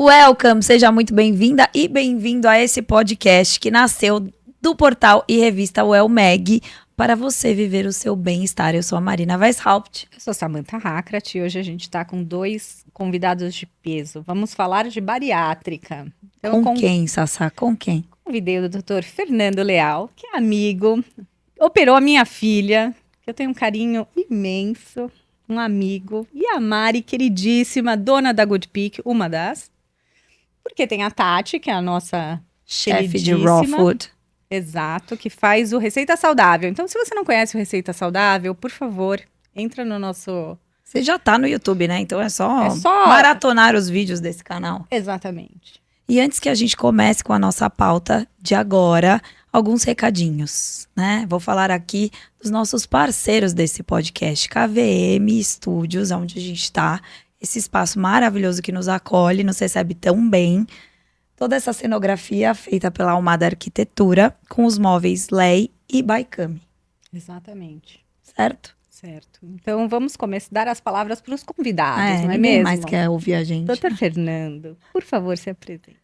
Welcome, seja muito bem-vinda e bem-vindo a esse podcast que nasceu do portal e revista Well Mag para você viver o seu bem-estar. Eu sou a Marina Weishaupt. Eu sou Samantha Hakrat e hoje a gente está com dois convidados de peso. Vamos falar de bariátrica. Então, quem, Sassá? Com quem? Convidei o Dr. Fernando Leal, que é amigo, operou a minha filha, que eu tenho um carinho imenso, um amigo, e a Mari, queridíssima, dona da Good Pick, uma das. Porque tem a Tati, que é a nossa chefe de raw food. Exato, que faz o Receita Saudável. Então, se você não conhece o Receita Saudável, por favor, entra no nosso... Você já tá no YouTube, né? Então é só maratonar os vídeos desse canal. Exatamente. E antes que a gente comece com a nossa pauta de agora, alguns recadinhos, né? Vou falar aqui dos nossos parceiros desse podcast, KVM Studios, onde a gente tá. Esse espaço maravilhoso que nos acolhe, nos recebe tão bem. Toda essa cenografia feita pela Almada Arquitetura, com os móveis Lei e Baikami. Exatamente. Certo? Certo. Então, vamos começar a dar as palavras para os convidados, não é ninguém mesmo? mais quer ouvir a gente. Doutor Fernando, por favor, se apresente.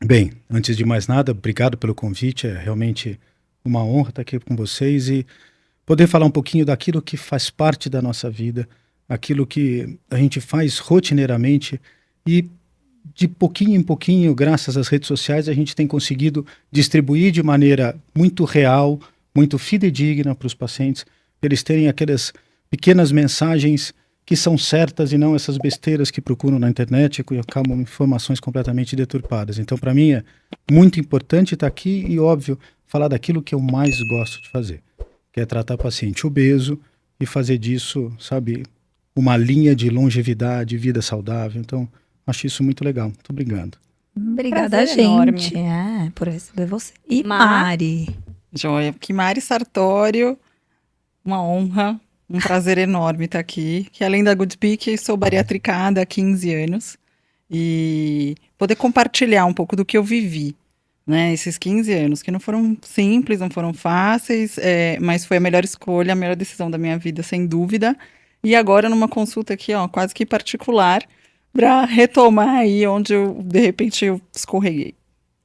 Bem, antes de mais nada, obrigado pelo convite. É realmente uma honra estar aqui com vocês e poder falar um pouquinho daquilo que faz parte da nossa vida, aquilo que a gente faz rotineiramente e de pouquinho em pouquinho, graças às redes sociais, a gente tem conseguido distribuir de maneira muito real, muito fidedigna para os pacientes, para eles terem aquelas pequenas mensagens que são certas e não essas besteiras que procuram na internet e acabam informações completamente deturpadas. Então, para mim, é muito importante estar aqui e, óbvio, falar daquilo que eu mais gosto de fazer, que é tratar paciente obeso e fazer disso, sabe, uma linha de longevidade, vida saudável. Então, acho isso muito legal. Muito obrigado. Obrigada, gente, por receber você. E Mari? Joia. Que Mari Sartório, uma honra, um prazer enorme estar aqui. Que além da Good Pick, sou bariatricada há 15 anos. E poder compartilhar um pouco do que eu vivi, né? Esses 15 anos, que não foram simples, não foram fáceis, mas foi a melhor escolha, a melhor decisão da minha vida, sem dúvida. E agora numa consulta aqui, ó, quase que particular, para retomar aí onde eu, de repente, eu escorreguei.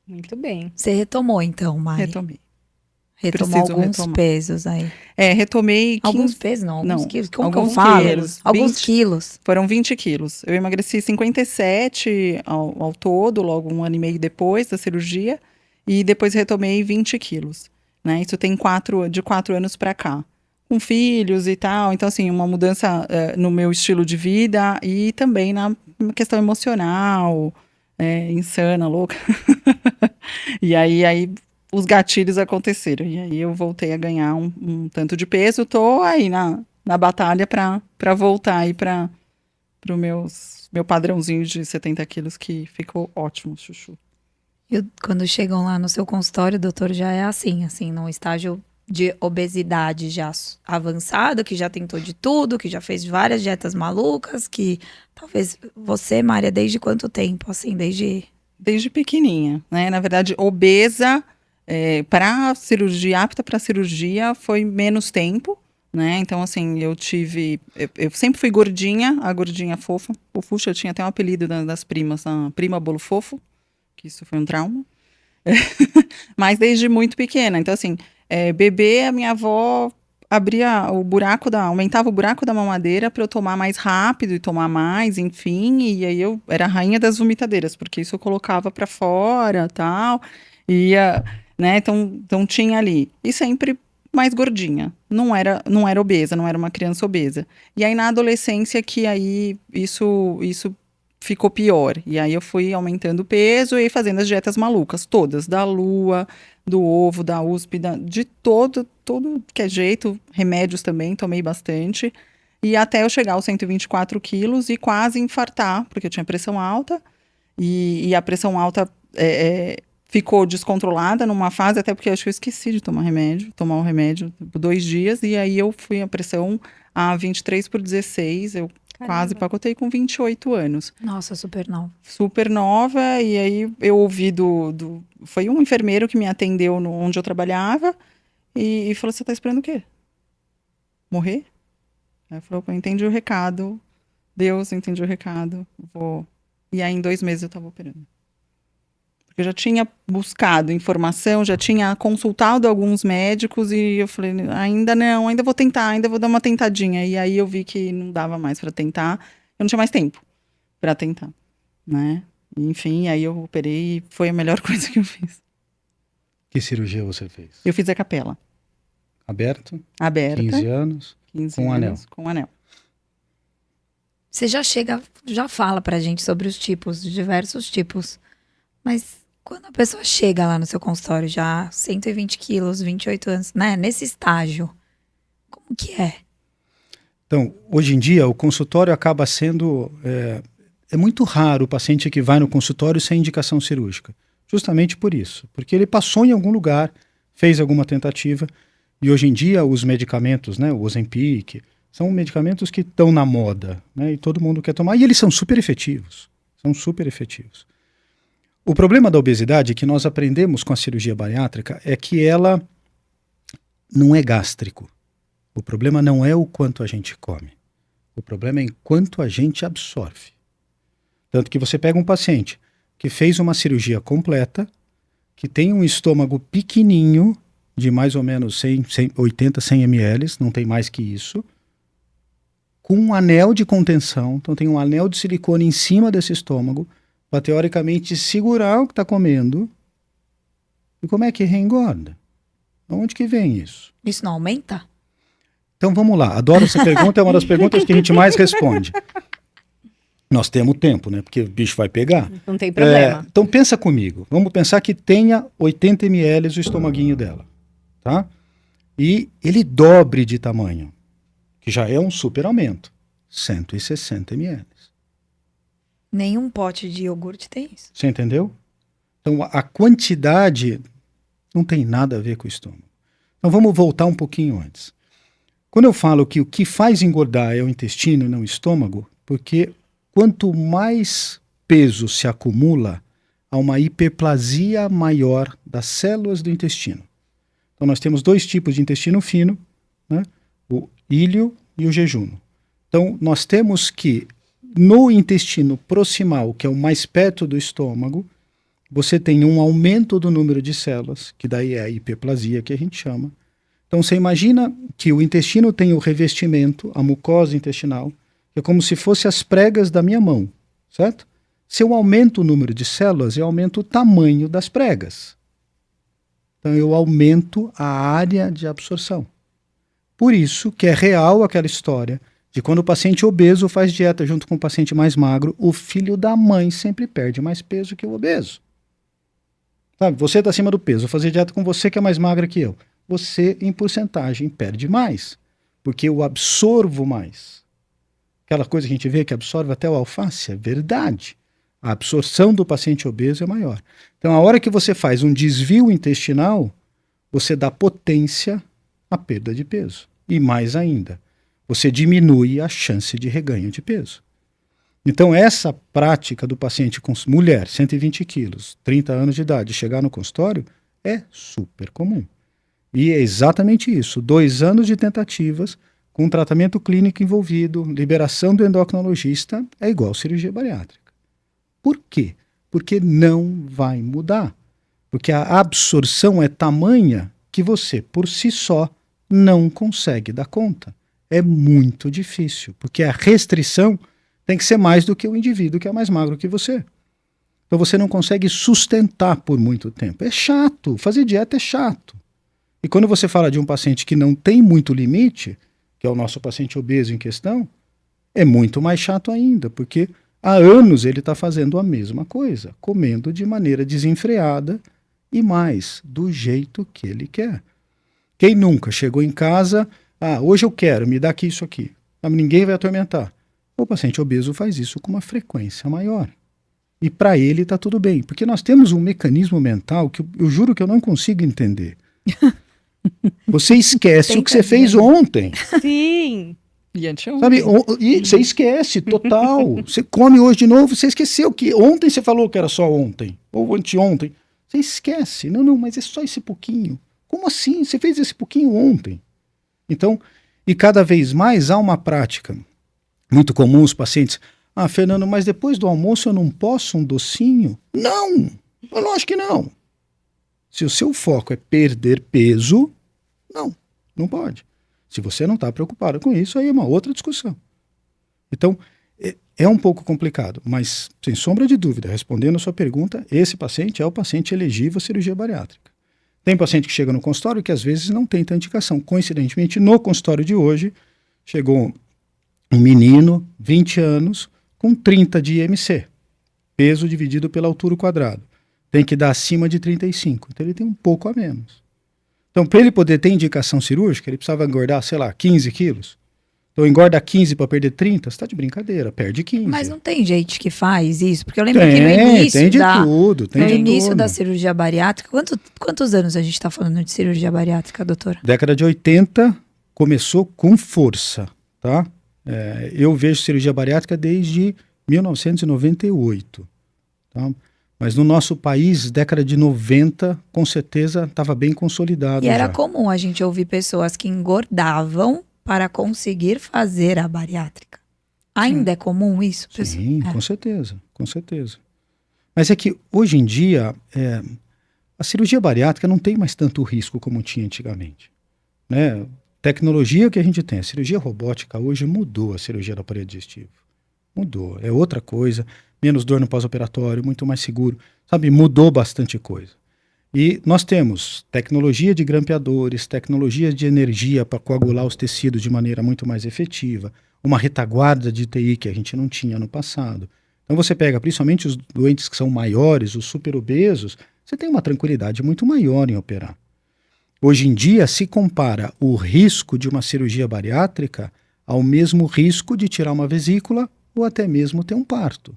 Muito bem. Você retomou, então, Mari? Retomei. Retomou alguns pesos aí. Retomei... Alguns pesos, não, alguns quilos. Como alguns que eu falo? quilos, alguns quilos. Foram 20 quilos. Eu emagreci 57 ao todo, logo 1 ano e meio depois da cirurgia. E depois retomei 20 quilos. Né? Isso tem de 4 anos para cá. Com filhos e tal. Então, assim, uma mudança no meu estilo de vida e também na questão emocional, insana, louca. E aí os gatilhos aconteceram. E aí eu voltei a ganhar um tanto de peso. Tô aí na batalha para voltar aí para o meu padrãozinho de 70 quilos, que ficou ótimo, chuchu. E quando chegam lá no seu consultório, o doutor já é assim, num estágio de obesidade já avançado, que já tentou de tudo, que já fez várias dietas malucas, que talvez você, Maria, desde quanto tempo, assim, Desde pequenininha, né? Na verdade, obesa para cirurgia, apta para cirurgia, foi menos tempo, né? Então, assim, eu sempre fui gordinha, a gordinha fofa, fofucha, eu tinha até um apelido das primas, a prima bolo fofo, que isso foi um trauma. Mas desde muito pequena, então assim, bebê, a minha avó aumentava o buraco da mamadeira para eu tomar mais rápido e tomar mais, enfim, e aí eu era a rainha das vomitadeiras, porque isso eu colocava para fora, tal, né, então tinha ali, e sempre mais gordinha, não era obesa, não era uma criança obesa, e aí na adolescência que aí isso ficou pior, e aí eu fui aumentando o peso e fazendo as dietas malucas, todas, da lua, do ovo, da USP, de todo que é jeito, remédios também, tomei bastante, e até eu chegar aos 124 quilos e quase infartar, porque eu tinha pressão alta, e a pressão alta ficou descontrolada numa fase, até porque eu acho que eu esqueci de tomar o remédio por 2 dias, e aí eu fui a pressão a 23/16, eu quase pacotei com 28 anos. Nossa, super nova. Super nova, e aí eu ouvi foi um enfermeiro que me atendeu onde eu trabalhava, e falou, você tá esperando o quê? Morrer? Aí falou, eu entendi o recado, Deus, entendi o recado, vou E aí, em 2 meses, eu estava operando. Porque eu já tinha buscado informação, já tinha consultado alguns médicos e eu falei, ainda não, ainda vou tentar, ainda vou dar uma tentadinha. E aí eu vi que não dava mais para tentar, eu não tinha mais tempo para tentar, né? Enfim, aí eu operei e foi a melhor coisa que eu fiz. Que cirurgia você fez? Eu fiz a capela. Aberta? Aberta. 15 anos? 15 com anel. anos, com anel. Você já fala pra gente sobre os tipos, diversos tipos. Mas quando a pessoa chega lá no seu consultório já 120 quilos, 28 anos, né? Nesse estágio, como que é? Então, hoje em dia, o consultório acaba sendo... É muito raro o paciente que vai no consultório sem indicação cirúrgica. Justamente por isso. Porque ele passou em algum lugar, fez alguma tentativa, e hoje em dia os medicamentos, né, o Ozempic, são medicamentos que estão na moda, né, e todo mundo quer tomar, e eles são super efetivos. São super efetivos. O problema da obesidade que nós aprendemos com a cirurgia bariátrica é que ela não é gástrico. O problema não é o quanto a gente come. O problema é em quanto a gente absorve. Tanto que você pega um paciente que fez uma cirurgia completa, que tem um estômago pequenininho, de mais ou menos 80, 100 ml, não tem mais que isso, com um anel de contenção, então tem um anel de silicone em cima desse estômago, para teoricamente segurar o que está comendo. E como é que reengorda? Onde que vem isso? Isso não aumenta? Então vamos lá, adoro essa pergunta, é uma das perguntas que a gente mais responde. Nós temos tempo, né? Porque o bicho vai pegar. Não tem problema. Então pensa comigo, vamos pensar que tenha 80 ml o estomaguinho dela, tá? E ele dobre de tamanho, que já é um super aumento, 160 ml. Nenhum pote de iogurte tem isso. Você entendeu? Então a quantidade não tem nada a ver com o estômago. Então vamos voltar um pouquinho antes. Quando eu falo que o que faz engordar é o intestino e não o estômago, porque quanto mais peso se acumula, há uma hiperplasia maior das células do intestino. Então nós temos 2 tipos de intestino fino, né? O íleo e o jejuno. Então nós temos que no intestino proximal, que é o mais perto do estômago, você tem um aumento do número de células, que daí é a hiperplasia que a gente chama. Então você imagina que o intestino tem o revestimento, a mucosa intestinal, que é como se fosse as pregas da minha mão, certo? Se eu aumento o número de células, eu aumento o tamanho das pregas. Então eu aumento a área de absorção. Por isso que é real aquela história de quando o paciente obeso faz dieta junto com o paciente mais magro, o filho da mãe sempre perde mais peso que o obeso. Sabe, você está acima do peso, vou fazer dieta com você que é mais magra que eu. Você, em porcentagem, perde mais, porque eu absorvo mais. Aquela coisa que a gente vê que absorve até o alface, é verdade. A absorção do paciente obeso é maior. Então, a hora que você faz um desvio intestinal, você dá potência à perda de peso. E mais ainda, você diminui a chance de reganho de peso. Então, essa prática do paciente com mulher, 120 quilos, 30 anos de idade, chegar no consultório, é super comum. E é exatamente isso, 2 anos de tentativas, com tratamento clínico envolvido, liberação do endocrinologista, é igual cirurgia bariátrica. Por quê? Porque não vai mudar. Porque a absorção é tamanha que você, por si só, não consegue dar conta. É muito difícil, porque a restrição tem que ser mais do que o indivíduo que é mais magro que você. Então você não consegue sustentar por muito tempo. É chato, fazer dieta é chato. E quando você fala de um paciente que não tem muito limite, que é o nosso paciente obeso em questão, é muito mais chato ainda, porque há anos ele está fazendo a mesma coisa, comendo de maneira desenfreada e mais do jeito que ele quer. Quem nunca chegou em casa, hoje eu quero, me dá aqui isso aqui. Ninguém vai atormentar. O paciente obeso faz isso com uma frequência maior. E para ele está tudo bem, porque nós temos um mecanismo mental que eu juro que eu não consigo entender. Você esquece o que você fez ontem. Sim. E anteontem. Sabe? E você esquece, total. Você come hoje de novo, você esqueceu que ontem você falou que era só ontem, ou anteontem. Você esquece. Não, mas é só esse pouquinho. Como assim? Você fez esse pouquinho ontem. Então, e cada vez mais há uma prática muito comum os pacientes. Ah, Fernando, mas depois do almoço eu não posso um docinho? Não, eu acho que não. Se o seu foco é perder peso, não pode. Se você não está preocupado com isso, aí é uma outra discussão. Então, é um pouco complicado, mas sem sombra de dúvida, respondendo a sua pergunta, esse paciente é o paciente elegível à cirurgia bariátrica. Tem paciente que chega no consultório que às vezes não tem tanta indicação. Coincidentemente, no consultório de hoje, chegou um menino, 20 anos, com 30 de IMC, peso dividido pela altura ao quadrado. Tem que dar acima de 35, então ele tem um pouco a menos. Então, para ele poder ter indicação cirúrgica, ele precisava engordar, sei lá, 15 quilos. Então, engorda 15 para perder 30, você está de brincadeira, perde 15. Mas não tem gente que faz isso? Porque eu lembro que no início tem de tudo, tem no de início tudo. da cirurgia bariátrica, quantos anos a gente está falando de cirurgia bariátrica, doutora? Década de 80 começou com força, tá? Eu vejo cirurgia bariátrica desde 1998, tá? Mas no nosso país, década de 90, com certeza estava bem consolidado. E era já. comum a gente ouvir pessoas que engordavam para conseguir fazer a bariátrica. Ainda é comum isso? Sim, com certeza, com certeza. Mas é que hoje em dia a cirurgia bariátrica não tem mais tanto risco como tinha antigamente, né? Tecnologia que a gente tem, a cirurgia robótica hoje mudou a cirurgia do aparelho digestivo. Mudou, é outra coisa, menos dor no pós-operatório, muito mais seguro, sabe? Mudou bastante coisa. E nós temos tecnologia de grampeadores, tecnologia de energia para coagular os tecidos de maneira muito mais efetiva, uma retaguarda de TI que a gente não tinha no passado. Então você pega principalmente os doentes que são maiores, os superobesos, você tem uma tranquilidade muito maior em operar. Hoje em dia se compara o risco de uma cirurgia bariátrica ao mesmo risco de tirar uma vesícula ou até mesmo ter um parto.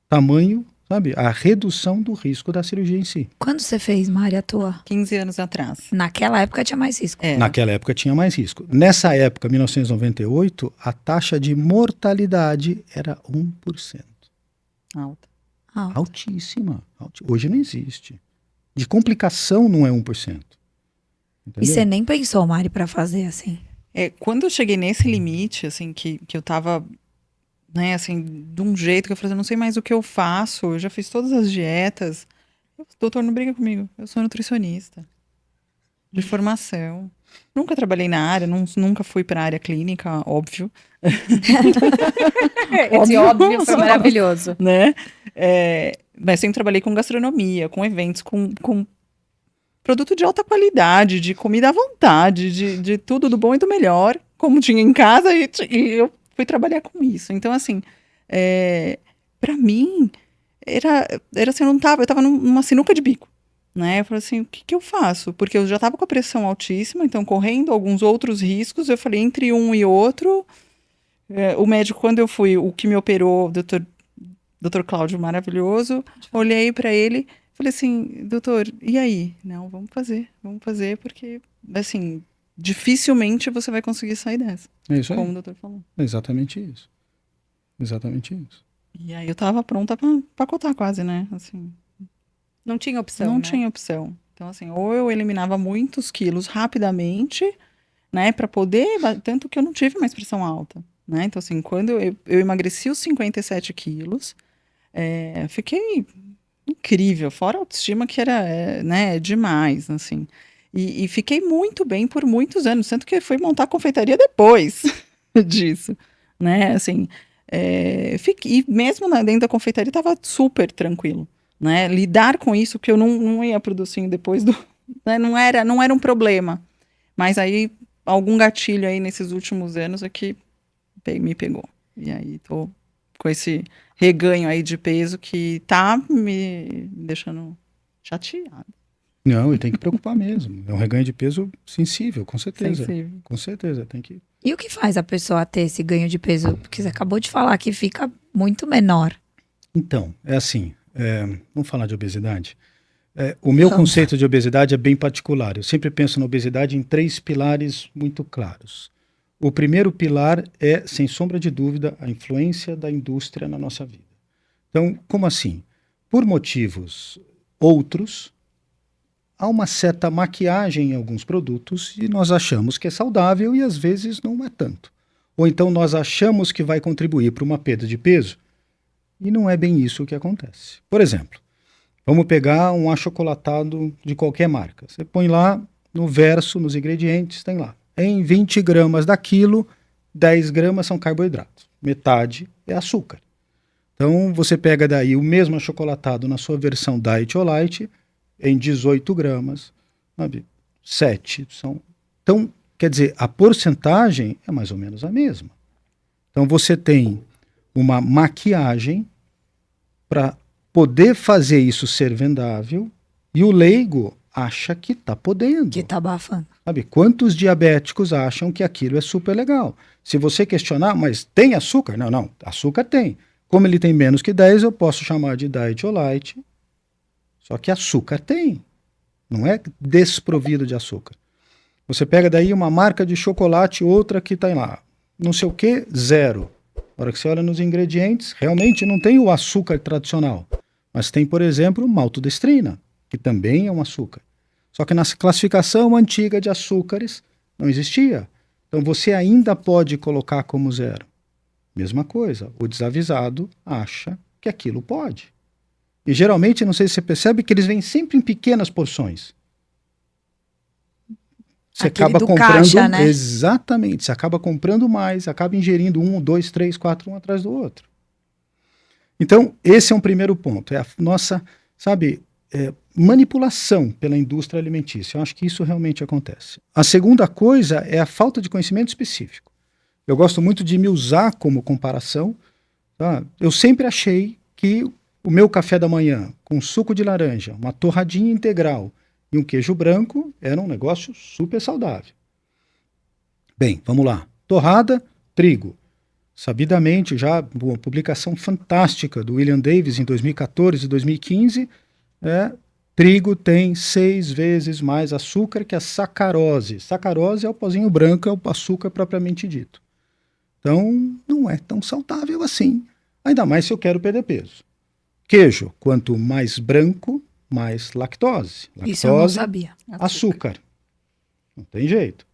Tamanho, sabe, a redução do risco da cirurgia em si. Quando você fez, Mari, a tua? 15 anos atrás. Naquela época tinha mais risco. Naquela época tinha mais risco. Nessa época, 1998, a taxa de mortalidade era 1%. Alta. Altíssima. Hoje não existe. De complicação não é 1%. Entendeu? E você nem pensou, Mari, para fazer assim? Quando eu cheguei nesse limite, assim, que eu tava, né, assim, de um jeito que eu falei, eu não sei mais o que eu faço, eu já fiz todas as dietas. Doutor, não briga comigo, eu sou nutricionista, de formação. Nunca trabalhei na área, nunca fui para a área clínica, óbvio. Esse óbvio foi maravilhoso. Né? Mas sempre trabalhei com gastronomia, com eventos, com produto de alta qualidade, de comida à vontade, de tudo do bom e do melhor, como tinha em casa, e eu fui trabalhar com isso. Então, assim, para mim, era assim, eu tava numa sinuca de bico, né? Eu falei assim, o que eu faço? Porque eu já tava com a pressão altíssima, então correndo alguns outros riscos, eu falei, entre um e outro, o médico, quando eu fui, o que me operou, doutor Cláudio, maravilhoso, olhei para ele, falei assim, doutor, e aí? Não, vamos fazer, porque, assim, dificilmente você vai conseguir sair dessa. É isso aí. Como o doutor falou. Exatamente isso. Exatamente isso. E aí eu tava pronta pra cotar quase, né? Assim, Não tinha opção, não né? tinha opção. Então, assim, ou eu eliminava muitos quilos rapidamente, né? Pra poder, tanto que eu não tive mais pressão alta, né? Então, assim, quando eu emagreci os 57 quilos, fiquei incrível, fora a autoestima que era, né, demais, assim. E fiquei muito bem por muitos anos, tanto que fui montar confeitaria depois disso, né, assim, e mesmo dentro da confeitaria estava super tranquilo, né, lidar com isso, que eu não ia pro docinho depois né, não era um problema, mas aí algum gatilho aí nesses últimos anos é que me pegou, e aí tô com esse reganho aí de peso que tá me deixando chateada. Não, e tem que preocupar mesmo. É um reganho de peso sensível, com certeza. Sensível. Com certeza, tem que... E o que faz a pessoa ter esse ganho de peso? Porque você acabou de falar que fica muito menor. Então, é assim, vamos falar de obesidade? O meu conceito de obesidade é bem particular. Eu sempre penso na obesidade em 3 pilares muito claros. O primeiro pilar é, sem sombra de dúvida, a influência da indústria na nossa vida. Então, como assim? Por motivos outros, há uma certa maquiagem em alguns produtos e nós achamos que é saudável e às vezes não é tanto. ou então nós achamos que vai contribuir para uma perda de peso, e não é bem isso que acontece. Por exemplo, vamos pegar um achocolatado de qualquer marca. Você põe lá no verso, nos ingredientes, tem lá, em 20 gramas daquilo, 10 gramas são carboidratos, metade é açúcar. Então você pega daí o mesmo achocolatado na sua versão Diet ou Light, em 18 gramas, sabe? 7 são. Então, quer dizer, a porcentagem é mais ou menos a mesma. Então você tem uma maquiagem para poder fazer isso ser vendável, e o leigo acha que está podendo. Que tá abafando. Sabe, quantos diabéticos acham que aquilo é super legal? Se você questionar, mas tem açúcar? Não, não, açúcar tem. Como ele tem menos que 10, eu posso chamar de Diet ou Light. Só que açúcar tem. Não é desprovido de açúcar. Você pega daí uma marca de chocolate, outra que está lá, não sei o que, 0. Na hora que você olha nos ingredientes, realmente não tem o açúcar tradicional. Mas tem, por exemplo, maltodestrina, que também é um açúcar. Só que na classificação antiga de açúcares não existia. Então você ainda pode colocar como 0. Mesma coisa, o desavisado acha que aquilo pode. E geralmente, não sei se você percebe, que eles vêm sempre em pequenas porções. Você Aquele acaba do comprando. caixa, né? Exatamente, você acaba comprando mais, acaba ingerindo 1, 2, 3, 4, um atrás do outro. Então, esse é um primeiro ponto. É a nossa, sabe, manipulação pela indústria alimentícia. Eu acho que isso realmente acontece. A segunda coisa é a falta de conhecimento específico. Eu gosto muito de me usar como comparação. Tá? Eu sempre achei que o meu café da manhã, com suco de laranja, uma torradinha integral e um queijo branco, era um negócio super saudável. Bem, vamos lá. Torrada, trigo. Sabidamente, já uma publicação fantástica do William Davis em 2014 e 2015, trigo tem 6 vezes mais açúcar que a sacarose. Sacarose é o pozinho branco, é o açúcar propriamente dito. Então, não é tão saudável assim. Ainda mais se eu quero perder peso. Queijo, quanto mais branco, mais lactose. Lactose, Isso eu não sabia. açúcar. Não tem jeito.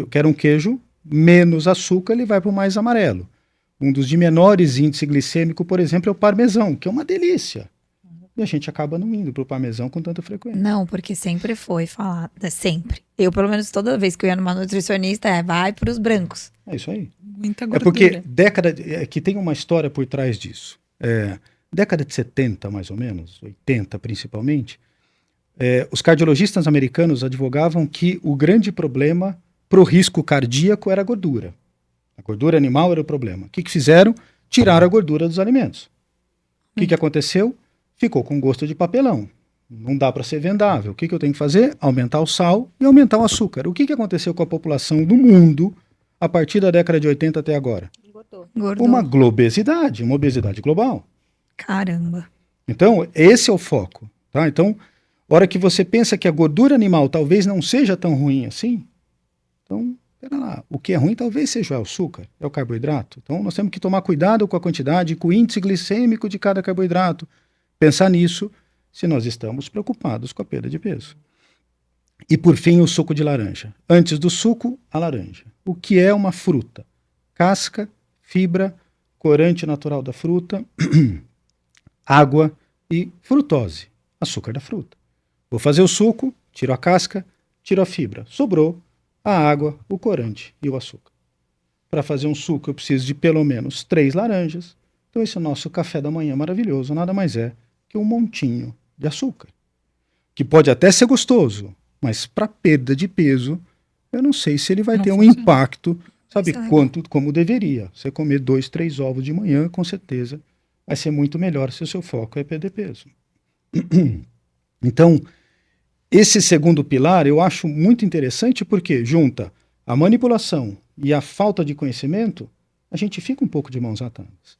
Quero um queijo menos açúcar, ele vai para o mais amarelo. Um dos de menores índice glicêmico, por exemplo, é o parmesão, que é uma delícia. E a gente acaba não indo para o parmesão com tanta frequência. Não, porque sempre foi falado, sempre. Eu, pelo menos, toda vez que eu ia numa nutricionista, vai pros brancos. É isso aí. Muita É gordura. porque que tem uma história por trás disso. Década de 70, mais ou menos, 80 principalmente, os cardiologistas americanos advogavam que o grande problema para o risco cardíaco era a gordura. A gordura animal era o problema. O que fizeram? Tiraram a gordura dos alimentos. O que aconteceu? Ficou com gosto de papelão. Não dá para ser vendável. O que eu tenho que fazer? Aumentar o sal e aumentar o açúcar. O que aconteceu com a população do mundo a partir da década de 80 até agora? Gordura. Uma globesidade, uma obesidade global. Caramba. Então, esse é o foco. Tá? Então, a hora que você pensa que a gordura animal talvez não seja tão ruim assim, então, pera lá, o que é ruim talvez seja o açúcar, é o carboidrato. Então, nós temos que tomar cuidado com a quantidade, com o índice glicêmico de cada carboidrato. Pensar nisso se nós estamos preocupados com a perda de peso. E, por fim, o suco de laranja. Antes do suco, a laranja. O que é uma fruta? Casca, fibra, corante natural da fruta, água e frutose, açúcar da fruta. Vou fazer o suco, tiro a casca, tiro a fibra. Sobrou a água, o corante e o açúcar. Para fazer um suco eu preciso de pelo menos 3 laranjas. Então esse é o nosso café da manhã maravilhoso, nada mais é que um montinho de açúcar. Que pode até ser gostoso, mas para perda de peso, eu não sei se ele vai ter um impacto, sabe, como deveria. Você comer 2, 3 ovos de manhã, com certeza vai ser muito melhor se o seu foco é perder peso. Então, esse segundo pilar eu acho muito interessante porque junta a manipulação e a falta de conhecimento, a gente fica um pouco de mãos atadas.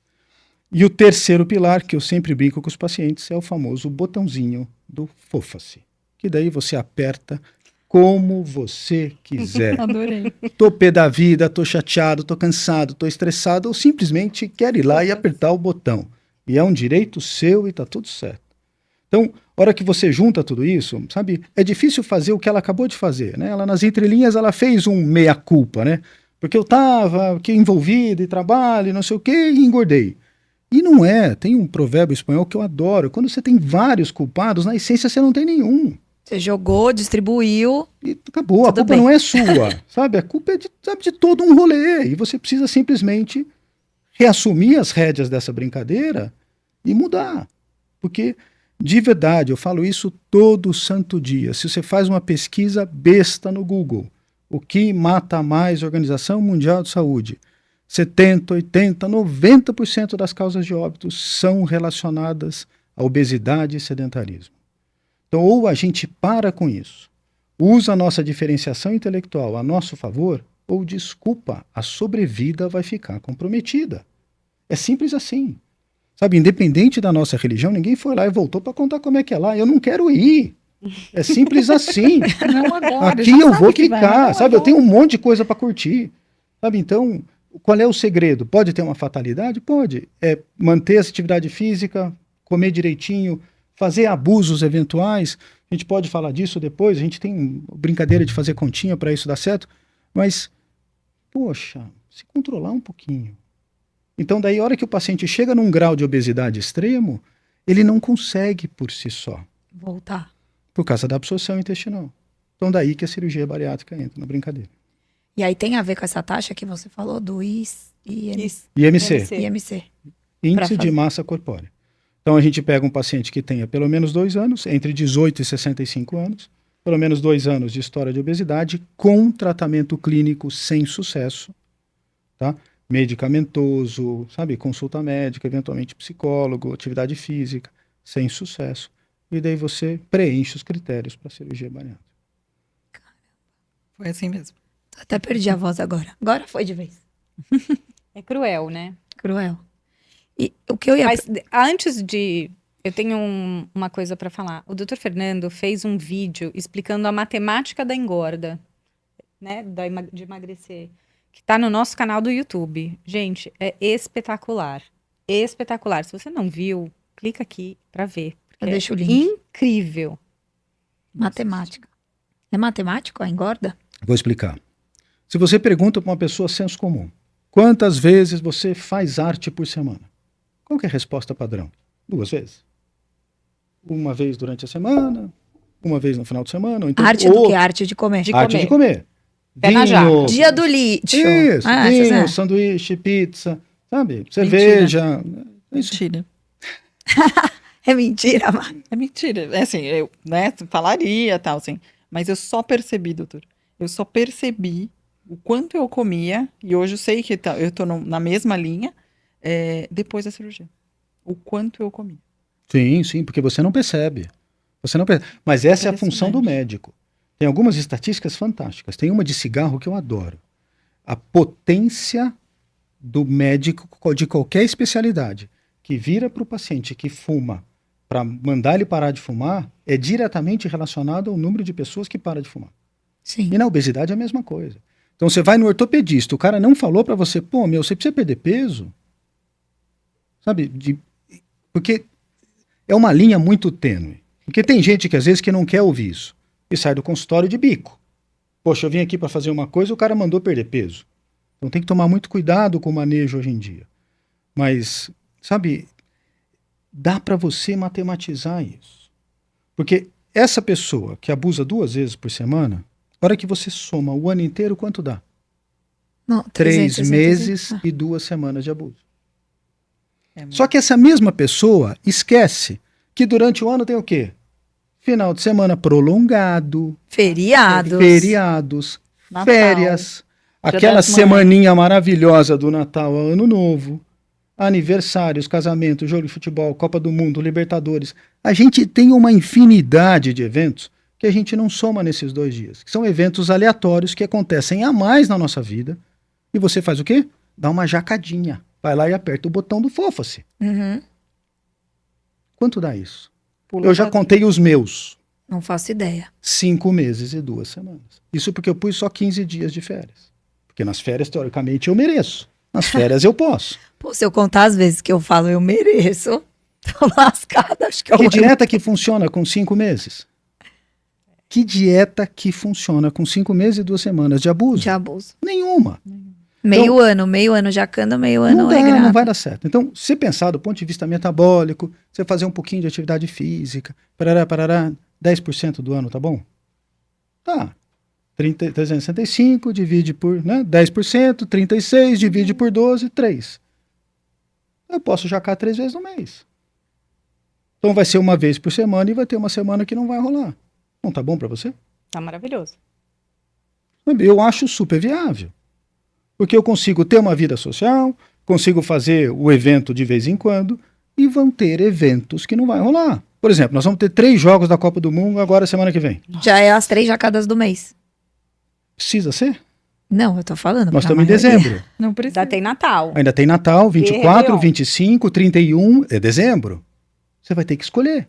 E o terceiro pilar, que eu sempre brinco com os pacientes, é o famoso botãozinho do fofa-se, que daí você aperta como você quiser. Adorei. Tô pé da vida, tô chateado, tô cansado, tô estressado, ou simplesmente quer ir lá e apertar o botão. E é um direito seu e tá tudo certo. Então, a hora que você junta tudo isso, sabe, é difícil fazer o que ela acabou de fazer, né? Ela, nas entrelinhas, ela fez um meia-culpa, né? Porque eu estava aqui envolvido em trabalho, não sei o quê, e engordei. E não é. Tem um provérbio espanhol que eu adoro. Quando você tem vários culpados, na essência você não tem nenhum. Você jogou, distribuiu. E acabou. A Tudo culpa bem. não é sua, sabe? A culpa é de todo um rolê. E você precisa simplesmente reassumir as rédeas dessa brincadeira e mudar. Porque, de verdade, eu falo isso todo santo dia. Se você faz uma pesquisa besta no Google, o que mata mais a Organização Mundial de Saúde? 70, 80, 90% das causas de óbitos são relacionadas à obesidade e sedentarismo. Então, ou a gente para com isso, usa a nossa diferenciação intelectual a nosso favor, ou, desculpa, a sobrevida vai ficar comprometida. É simples assim. Sabe, independente da nossa religião, ninguém foi lá e voltou para contar como é que é lá. Eu não quero ir. É simples assim. Não agora. Aqui já eu sabe vou que vai, ficar, não sabe? Eu agora. tenho um monte de coisa para curtir. Sabe, então, qual é o segredo? Pode ter uma fatalidade? Pode. É manter essa atividade física, comer direitinho, fazer abusos eventuais. A gente pode falar disso depois. A gente tem brincadeira de fazer continha para isso dar certo. Mas, poxa, se controlar um pouquinho. Então, daí, a hora que o paciente chega num grau de obesidade extremo, ele não consegue por si só, Voltar. por causa da absorção intestinal. Então, daí que a cirurgia bariátrica entra na brincadeira. E aí tem a ver com essa taxa que você falou do IMC. Isso. IMC, IMC. Índice Pra de fazer. massa corpórea. Então, a gente pega um paciente que tenha pelo menos 2 anos, entre 18 e 65 anos, pelo menos 2 anos de história de obesidade, com tratamento clínico sem sucesso, tá? Medicamentoso, sabe, consulta médica, eventualmente psicólogo, atividade física, sem sucesso. E daí você preenche os critérios para a cirurgia bariátrica. Foi assim mesmo. Até perdi a voz agora. Agora foi de vez. É cruel, né? Cruel. E o que eu ia... Mas antes de... Eu tenho uma coisa para falar. O Dr. Fernando fez um vídeo explicando a matemática da engorda, né? De emagrecer. Que tá no nosso canal do YouTube. Gente, é espetacular. Espetacular. Se você não viu, clica aqui para ver. Eu É deixo o link. incrível. Matemática. É matemático a engorda? Vou explicar. Se você pergunta para uma pessoa senso comum, quantas vezes você faz arte por semana? Qual que é a resposta padrão? 2 vezes. Uma vez durante a semana, uma vez no final de semana. Ou então, Arte do que? Arte de comer. De arte comer. de comer. Pé na jaca. Dia do lixo. Isso, Ah, vinho, essas- sanduíche, pizza, sabe? Cerveja. Isso. Mentira. É mentira, mano. É mentira. É assim, eu, né, falaria tal, assim. Mas eu só percebi, doutor. Eu só percebi o quanto eu comia, e hoje eu sei que eu tô na mesma linha, depois da cirurgia. O quanto eu comia. Sim, sim, porque você não percebe. Você não percebe. Mas essa é a função do Impressionante. médico. Tem algumas estatísticas fantásticas. Tem uma de cigarro que eu adoro. A potência do médico de qualquer especialidade que vira para o paciente que fuma para mandar ele parar de fumar é diretamente relacionado ao número de pessoas que param de fumar. Sim. E na obesidade é a mesma coisa. Então você vai no ortopedista, o cara não falou para você, pô, meu, você precisa perder peso? Sabe? Porque é uma linha muito tênue. Porque tem gente que às vezes que não quer ouvir isso e sai do consultório de bico. Poxa, eu vim aqui para fazer uma coisa, o cara mandou perder peso. Então tem que tomar muito cuidado com o manejo hoje em dia. Mas, sabe, dá para você matematizar isso. Porque essa pessoa que abusa 2 vezes por semana, a hora que você soma o ano inteiro, quanto dá? Não, 3 300, meses Ah. e 2 semanas de abuso. É muito- Só que essa mesma pessoa esquece que durante o ano tem o quê? Final de semana prolongado, Feriados. feriados, Natal. férias, Dia aquela das Mães. semaninha maravilhosa do Natal ao Ano Novo, aniversários, casamentos, jogo de futebol, Copa do Mundo, Libertadores. A gente tem uma infinidade de eventos que a gente não soma nesses 2 dias, que são eventos aleatórios que acontecem a mais na nossa vida. E você faz o quê? Dá uma jacadinha. Vai lá e aperta o botão do fofa-se. Uhum. Quanto dá isso? Pula Eu já pra- contei os meus. Não faço ideia. 5 meses e 2 semanas. Isso porque eu pus só 15 dias de férias. Porque nas férias, teoricamente, eu mereço. Nas férias eu posso. Pô, se eu contar as vezes que eu falo eu mereço, tô lascada. Acho que eu Que dieta que funciona com 5 meses? Que dieta que funciona com 5 meses e 2 semanas de abuso? de abuso. Nenhuma. Meio ano jacando, meio ano Não dá, regrado. não vai dar certo. Então, se pensar do ponto de vista metabólico, você fazer um pouquinho de atividade física, parará, 10% do ano, tá bom? Tá. 365 divide por 10%, 36 divide por 12, 3. Eu posso jacar 3 vezes no mês. Então vai ser uma vez por semana e vai ter uma semana que não vai rolar. Não tá bom para você? Tá maravilhoso. Eu acho super viável. Porque eu consigo ter uma vida social, consigo fazer o evento de vez em quando, e vão ter eventos que não vai rolar. Por exemplo, nós vamos ter 3 jogos da Copa do Mundo agora semana que vem. Já é as 3 jacadas do mês. Precisa ser? Não, eu tô falando. Nós pra estamos em maioria. dezembro. Não precisa. Ainda tem Natal. Ainda tem Natal, 24, Réveillon. 25, 31, é dezembro. Você vai ter que escolher.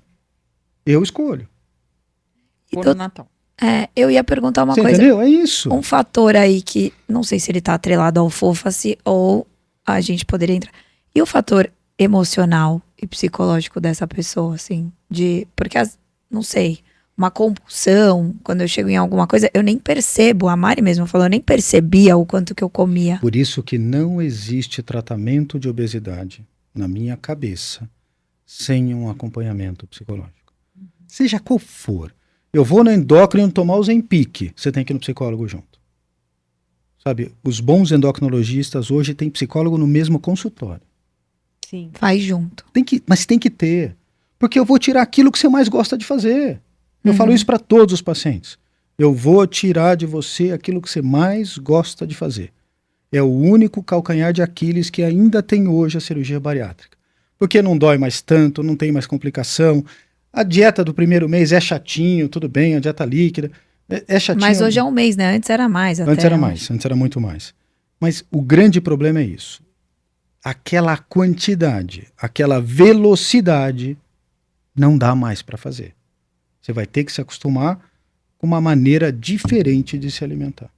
Eu escolho. Ou Eu- no Natal. Eu ia perguntar uma Você coisa. entendeu? É isso. Um fator aí que, não sei se ele tá atrelado ao FOFACE ou a gente poderia entrar. E o fator emocional e psicológico dessa pessoa, assim, porque, não sei, uma compulsão, quando eu chego em alguma coisa, eu nem percebo, a Mari mesmo falou, eu nem percebia o quanto que eu comia. Por isso que não existe tratamento de obesidade, na minha cabeça, sem um acompanhamento psicológico. Seja qual for. Eu vou no endócrino tomar o Ozempic, você tem que ir no psicólogo junto. Sabe, os bons endocrinologistas hoje têm psicólogo no mesmo consultório. Sim. Faz junto. Mas tem que ter. Porque eu vou tirar aquilo que você mais gosta de fazer. Eu falo isso para todos os pacientes. Eu vou tirar de você aquilo que você mais gosta de fazer. É o único calcanhar de Aquiles que ainda tem hoje a cirurgia bariátrica. Porque não dói mais tanto, não tem mais complicação. A dieta do primeiro mês é chatinho, tudo bem, a dieta líquida é chatinho. Mas hoje é um mês, né? Antes era mais até. Antes era mais, antes era muito mais. Mas o grande problema é isso. Aquela quantidade, aquela velocidade não dá mais para fazer. Você vai ter que se acostumar com uma maneira diferente de se alimentar.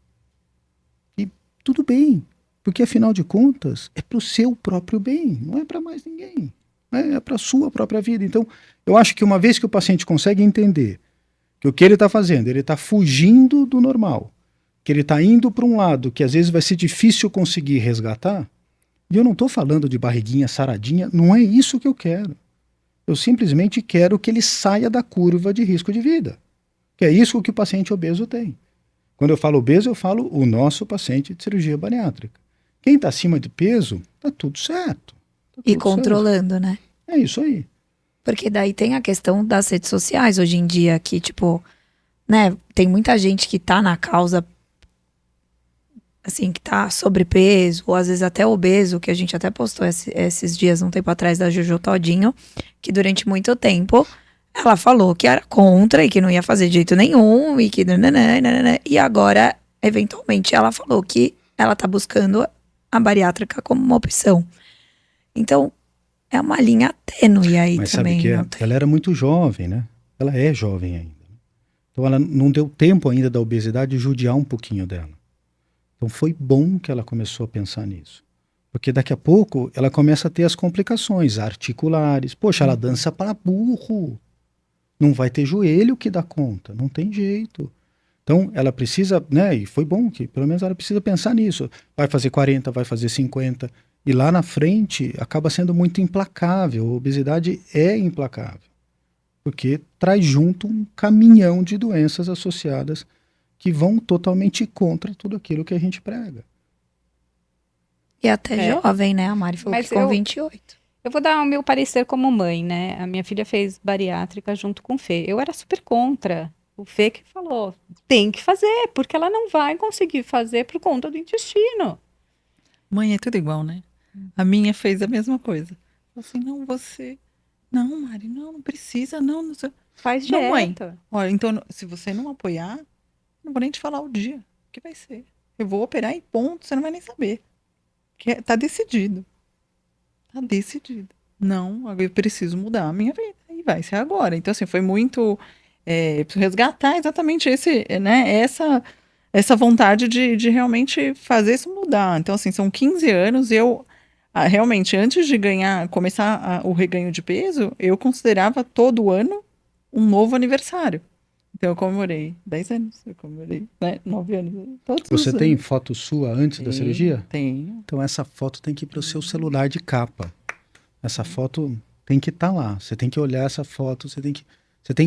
E tudo bem, porque afinal de contas é para o seu próprio bem, não é para mais ninguém. É para a sua própria vida. Então, eu acho que uma vez que o paciente consegue entender que o que ele está fazendo, ele está fugindo do normal, que ele está indo para um lado que às vezes vai ser difícil conseguir resgatar, e eu não estou falando de barriguinha saradinha, não é isso que eu quero. Eu simplesmente quero que ele saia da curva de risco de vida, que é isso que o paciente obeso tem. Quando eu falo obeso, eu falo o nosso paciente de cirurgia bariátrica. Quem está acima de peso, está tudo certo. Tá E tudo controlando, né? certo. É isso aí. Porque daí tem a questão das redes sociais hoje em dia, que, tipo, né, tem muita gente que tá na causa, assim, que tá sobrepeso, ou às vezes até obeso, que a gente até postou esses dias, um tempo atrás, da Jojo Todinho, que durante muito tempo ela falou que era contra e que não ia fazer de jeito nenhum, e que nananana, e agora, eventualmente, ela falou que ela tá buscando a bariátrica como uma opção. Então, é uma linha tênue aí Mas também. sabe que não tem- ela era muito jovem, né? Ela é jovem ainda. Então ela não deu tempo ainda da obesidade judiar um pouquinho dela. Então foi bom que ela começou a pensar nisso. Porque daqui a pouco ela começa a ter as complicações articulares. Poxa, ela dança para burro. Não vai ter joelho que dá conta. Não tem jeito. Então ela precisa, né? E foi bom que pelo menos ela precisa pensar nisso. Vai fazer 40, vai fazer 50. E lá na frente acaba sendo muito implacável. A obesidade é implacável. Porque traz junto um caminhão de doenças associadas que vão totalmente contra tudo aquilo que a gente prega. E até É. jovem, né? A Mari falou Mas que com eu- 28. Eu vou dar o meu parecer como mãe, né? A minha filha fez bariátrica junto com o Fê. Eu era super contra. O Fê que falou, tem que fazer, porque ela não vai conseguir fazer por conta do intestino. Mãe é tudo igual, né? A minha fez a mesma coisa. Falou assim, não, você... Não, Mari, não precisa, não sei. Faz Não, mãe. dieta. Olha, então, se você não apoiar, não vou nem te falar o dia que vai ser. Eu vou operar e ponto, você não vai nem saber. Tá decidido. Tá decidido. Não, agora eu preciso mudar a minha vida. E vai ser agora. Então, assim, foi muito... eu preciso resgatar exatamente essa vontade de realmente fazer isso mudar. Então, assim, são 15 anos e eu... realmente, antes de começar o reganho de peso, eu considerava todo ano um novo aniversário. Então eu comemorei 10 anos, eu comemorei, né? 9 anos, todos os Você anos. tem foto sua antes da cirurgia? Tenho. Então essa foto tem que ir para o seu celular de capa. Essa foto tem que estar lá. Você tem que olhar essa foto, você tem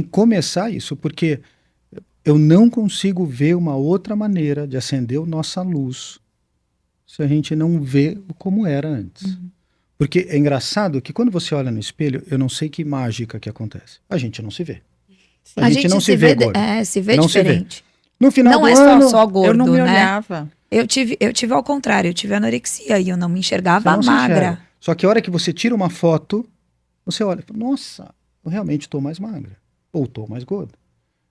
que começar isso, porque eu não consigo ver uma outra maneira de acender a nossa luz se a gente não vê como era antes. Porque é engraçado que quando você olha no espelho, eu não sei que mágica que acontece. A gente não se vê. A gente não se vê gordo. se vê Não se vê. diferente. No final Não do é ano, só gordo, Eu não me né? olhava. Eu tive ao contrário, eu tive anorexia e eu não me você enxergava não se magra. enxerga. Só que a hora que você tira uma foto, você olha e fala, nossa, eu realmente estou mais magra. Ou estou mais gordo.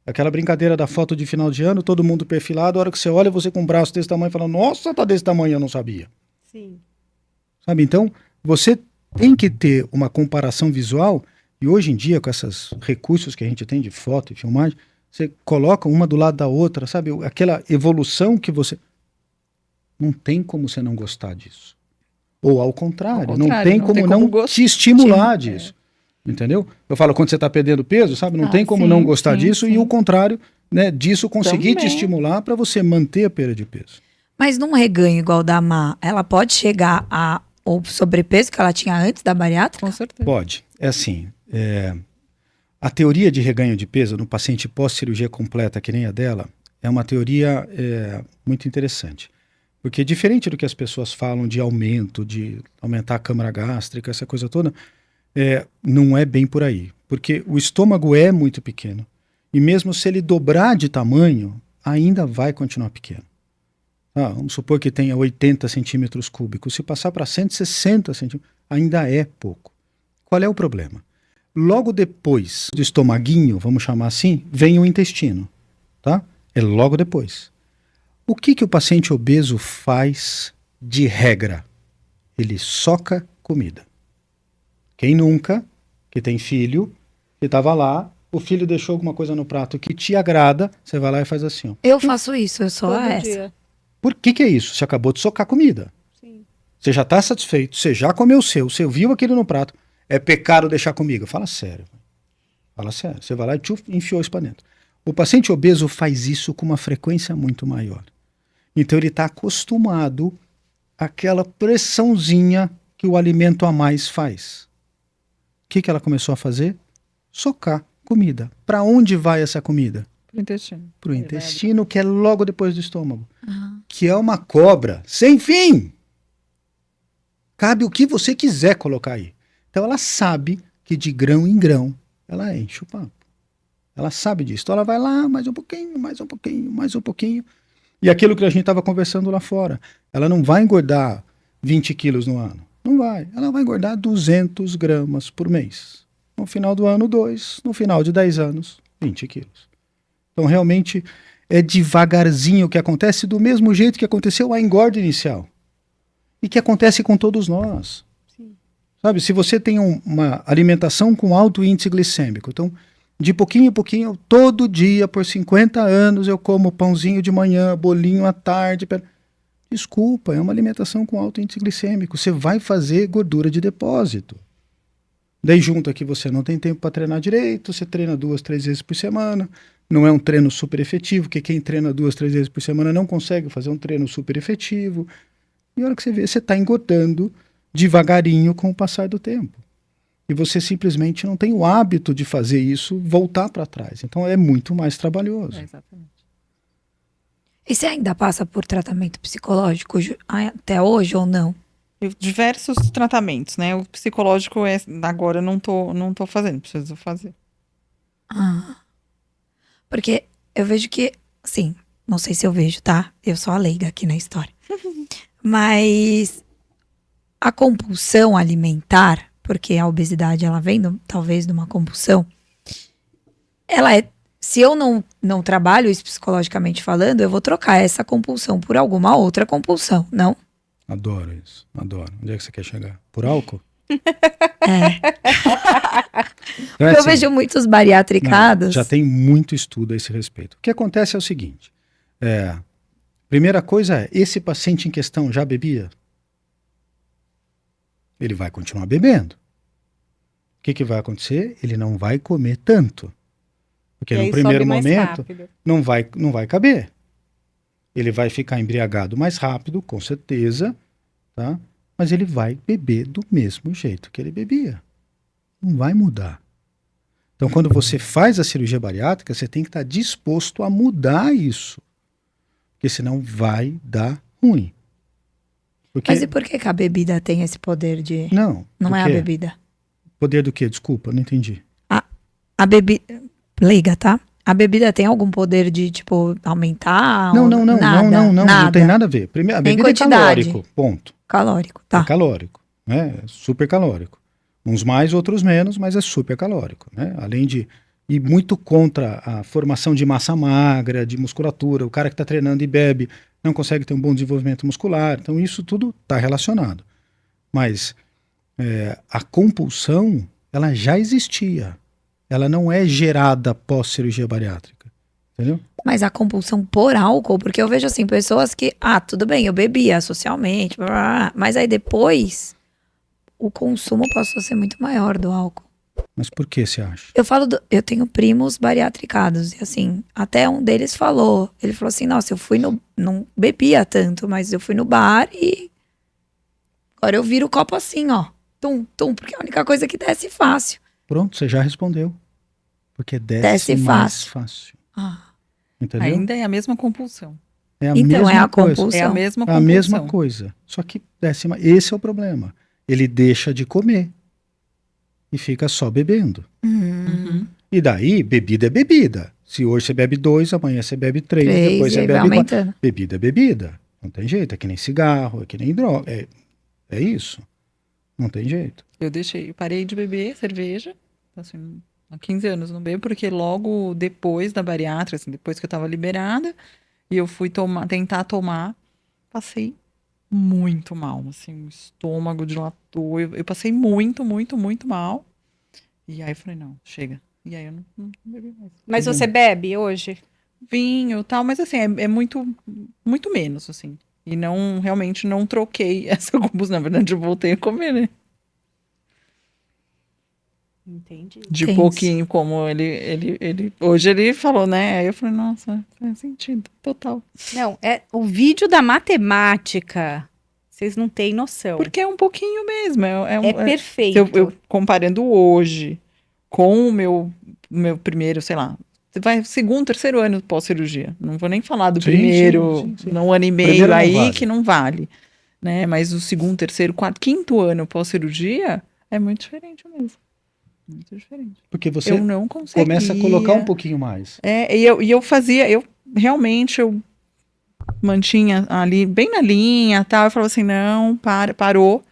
Aquela brincadeira da foto de final de ano, todo mundo perfilado, a hora que você olha, você com um braço desse tamanho, fala, nossa, tá desse tamanho, eu não sabia. Sim. Sabe? Então, você tem que ter uma comparação visual, e hoje em dia, com esses recursos que a gente tem de foto e filmagem, você coloca uma do lado da outra, sabe? Aquela evolução que você... Não tem como você não gostar disso. Ou ao contrário, não tem como não te estimular disso. Entendeu? Eu falo, quando você está perdendo peso, sabe? Não tem como não gostar disso, e o contrário, né, disso conseguir te estimular para você manter a perda de peso. Mas num reganho igual da Má, ela pode chegar ao sobrepeso que ela tinha antes da bariátrica? Com certeza. Pode. É assim, a teoria de reganho de peso no paciente pós-cirurgia completa, que nem a dela, é uma teoria muito interessante. Porque diferente do que as pessoas falam de aumento, de aumentar a câmara gástrica, essa coisa toda, não é bem por aí. Porque o estômago é muito pequeno. E mesmo se ele dobrar de tamanho, ainda vai continuar pequeno. Vamos supor que tenha 80 centímetros cúbicos. Se passar para 160 centímetros, ainda é pouco. Qual é o problema? Logo depois do estomaguinho, vamos chamar assim, vem o intestino. Tá? É logo depois. O que o paciente obeso faz de regra? Ele soca comida. Quem nunca, que tem filho, que estava lá, o filho deixou alguma coisa no prato que te agrada, você vai lá e faz assim. Ó. Eu faço isso, eu sou Todo essa. dia. Por que é isso? Você acabou de socar comida. Sim. Você já está satisfeito, você já comeu o seu, você viu aquilo no prato. É pecado deixar comigo. Fala sério. Fala sério. Você vai lá e enfiou isso para dentro. O paciente obeso faz isso com uma frequência muito maior. Então ele está acostumado àquela pressãozinha que o alimento a mais faz. O que ela começou a fazer? Socar comida. Para onde vai essa comida? Pro intestino. Para o intestino, que é logo depois do estômago. Que é uma cobra sem fim. Cabe o que você quiser colocar aí. Então ela sabe que de grão em grão ela enche o papo. Ela sabe disso. Então ela vai lá mais um pouquinho, mais um pouquinho, mais um pouquinho. E aquilo que a gente estava conversando lá fora. Ela não vai engordar 20 quilos no ano. Não vai. Ela vai engordar 200 gramas por mês. No final do ano, 2. No final de 10 anos, 20 quilos. Então realmente é devagarzinho que acontece, do mesmo jeito que aconteceu a engorda inicial. E que acontece com todos nós. Sim. Sabe, se você tem uma alimentação com alto índice glicêmico, então, de pouquinho em pouquinho, todo dia, por 50 anos, eu como pãozinho de manhã, bolinho à tarde. Desculpa, é uma alimentação com alto índice glicêmico. Você vai fazer gordura de depósito. Daí junto aqui você não tem tempo para treinar direito, você treina 2, 3 vezes por semana. Não é um treino super efetivo, porque quem treina 2, 3 vezes por semana não consegue fazer um treino super efetivo. E a hora que você vê, você está engordando devagarinho com o passar do tempo. E você simplesmente não tem o hábito de fazer isso, voltar para trás. Então é muito mais trabalhoso. Exatamente. E você ainda passa por tratamento psicológico até hoje ou não? Diversos tratamentos, né? O psicológico agora eu não tô fazendo, preciso fazer. Porque eu vejo que, assim, não sei se eu vejo, tá? Eu sou a leiga aqui na história. Mas a compulsão alimentar, porque a obesidade ela vem talvez de uma compulsão, ela é, se eu não trabalho isso psicologicamente falando, eu vou trocar essa compulsão por alguma outra compulsão, não? Adoro isso, adoro. Onde é que você quer chegar? Por álcool? Então, Eu vejo muitos bariatricados. Já tem muito estudo a esse respeito. O que acontece é o seguinte, primeira coisa é, esse paciente em questão já bebia? Ele vai continuar bebendo. O que vai acontecer? Ele não vai comer tanto. Porque E no aí primeiro sobe mais momento rápido. não vai caber. Ele vai ficar embriagado mais rápido, com certeza, tá? Mas ele vai beber do mesmo jeito que ele bebia. Não vai mudar. Então, quando você faz a cirurgia bariátrica, você tem que estar disposto a mudar isso. Porque senão vai dar ruim. Porque... Mas e por que a bebida tem esse poder de... Não. Não é a quê? bebida. Poder do quê? Desculpa, não entendi. A bebida... Liga, tá? A bebida tem algum poder de, tipo, aumentar? Não, ou não, não, nada, não, não nada. tem nada a ver. Primeiro, a Tem bebida é quantidade. calórico, ponto. Calórico, É tá. calórico, né? É super calórico. Uns mais, outros menos, mas é super calórico, né? Além de ir muito contra a formação de massa magra, de musculatura. O cara que está treinando e bebe não consegue ter um bom desenvolvimento muscular. Então isso tudo está relacionado. Mas a compulsão, ela já existia. Ela não é gerada pós-cirurgia bariátrica, entendeu? Mas a compulsão por álcool, porque eu vejo assim, pessoas que, tudo bem, eu bebia socialmente, blá, blá, blá, mas aí depois o consumo passou a ser muito maior do álcool. Mas por que você acha? Eu tenho primos bariatricados, e assim, até um deles ele falou assim, nossa, não bebia tanto, mas eu fui no bar e agora eu viro o copo assim, ó, tum, tum, porque é a única coisa que desce fácil. Pronto, você já respondeu. Porque Desce mais fácil. Entendeu? Ainda é a mesma compulsão. É a Então mesma é a coisa. compulsão. É a mesma É compulsão. a mesma coisa. Só que desce mais. Esse é o problema. Ele deixa de comer. E fica só bebendo. Uhum. E daí, bebida é bebida. Se hoje você bebe 2, amanhã você bebe 3, depois E você aí vai bebe 4. aumentando. Bebida é bebida. Não tem jeito. É que nem cigarro, é que nem droga. É isso. Não tem jeito. Eu parei de beber cerveja, assim, há 15 anos não bebo, porque logo depois da bariátrica, assim, depois que eu tava liberada, e eu fui tentar tomar, passei muito mal, assim, o estômago dilatou, eu passei muito, muito, muito mal, e aí eu falei, não, chega, e aí eu não bebi mais. Mas você bebe hoje? Vinho e tal, mas assim, é muito, muito menos, assim, e realmente não troquei essa compulsão, na verdade eu voltei a comer, né? Entendi. De Tenso. pouquinho, como ele hoje ele falou, né? Aí eu falei, nossa, faz sentido, total. Não, o vídeo da matemática, vocês não têm noção. Porque é um pouquinho mesmo. É perfeito. Eu comparando hoje com o meu primeiro, sei lá, vai segundo, terceiro ano pós-cirurgia. Não vou nem falar do Sim, primeiro, sim. no ano e meio Primeiro não aí vale. que não vale, né? Mas o segundo, terceiro, quarto, quinto ano pós-cirurgia é muito diferente mesmo. Muito diferente. Porque você Eu não conseguia. começa a colocar um pouquinho mais. E eu fazia, eu mantinha ali bem na linha, tal. Eu falava assim, não, parou.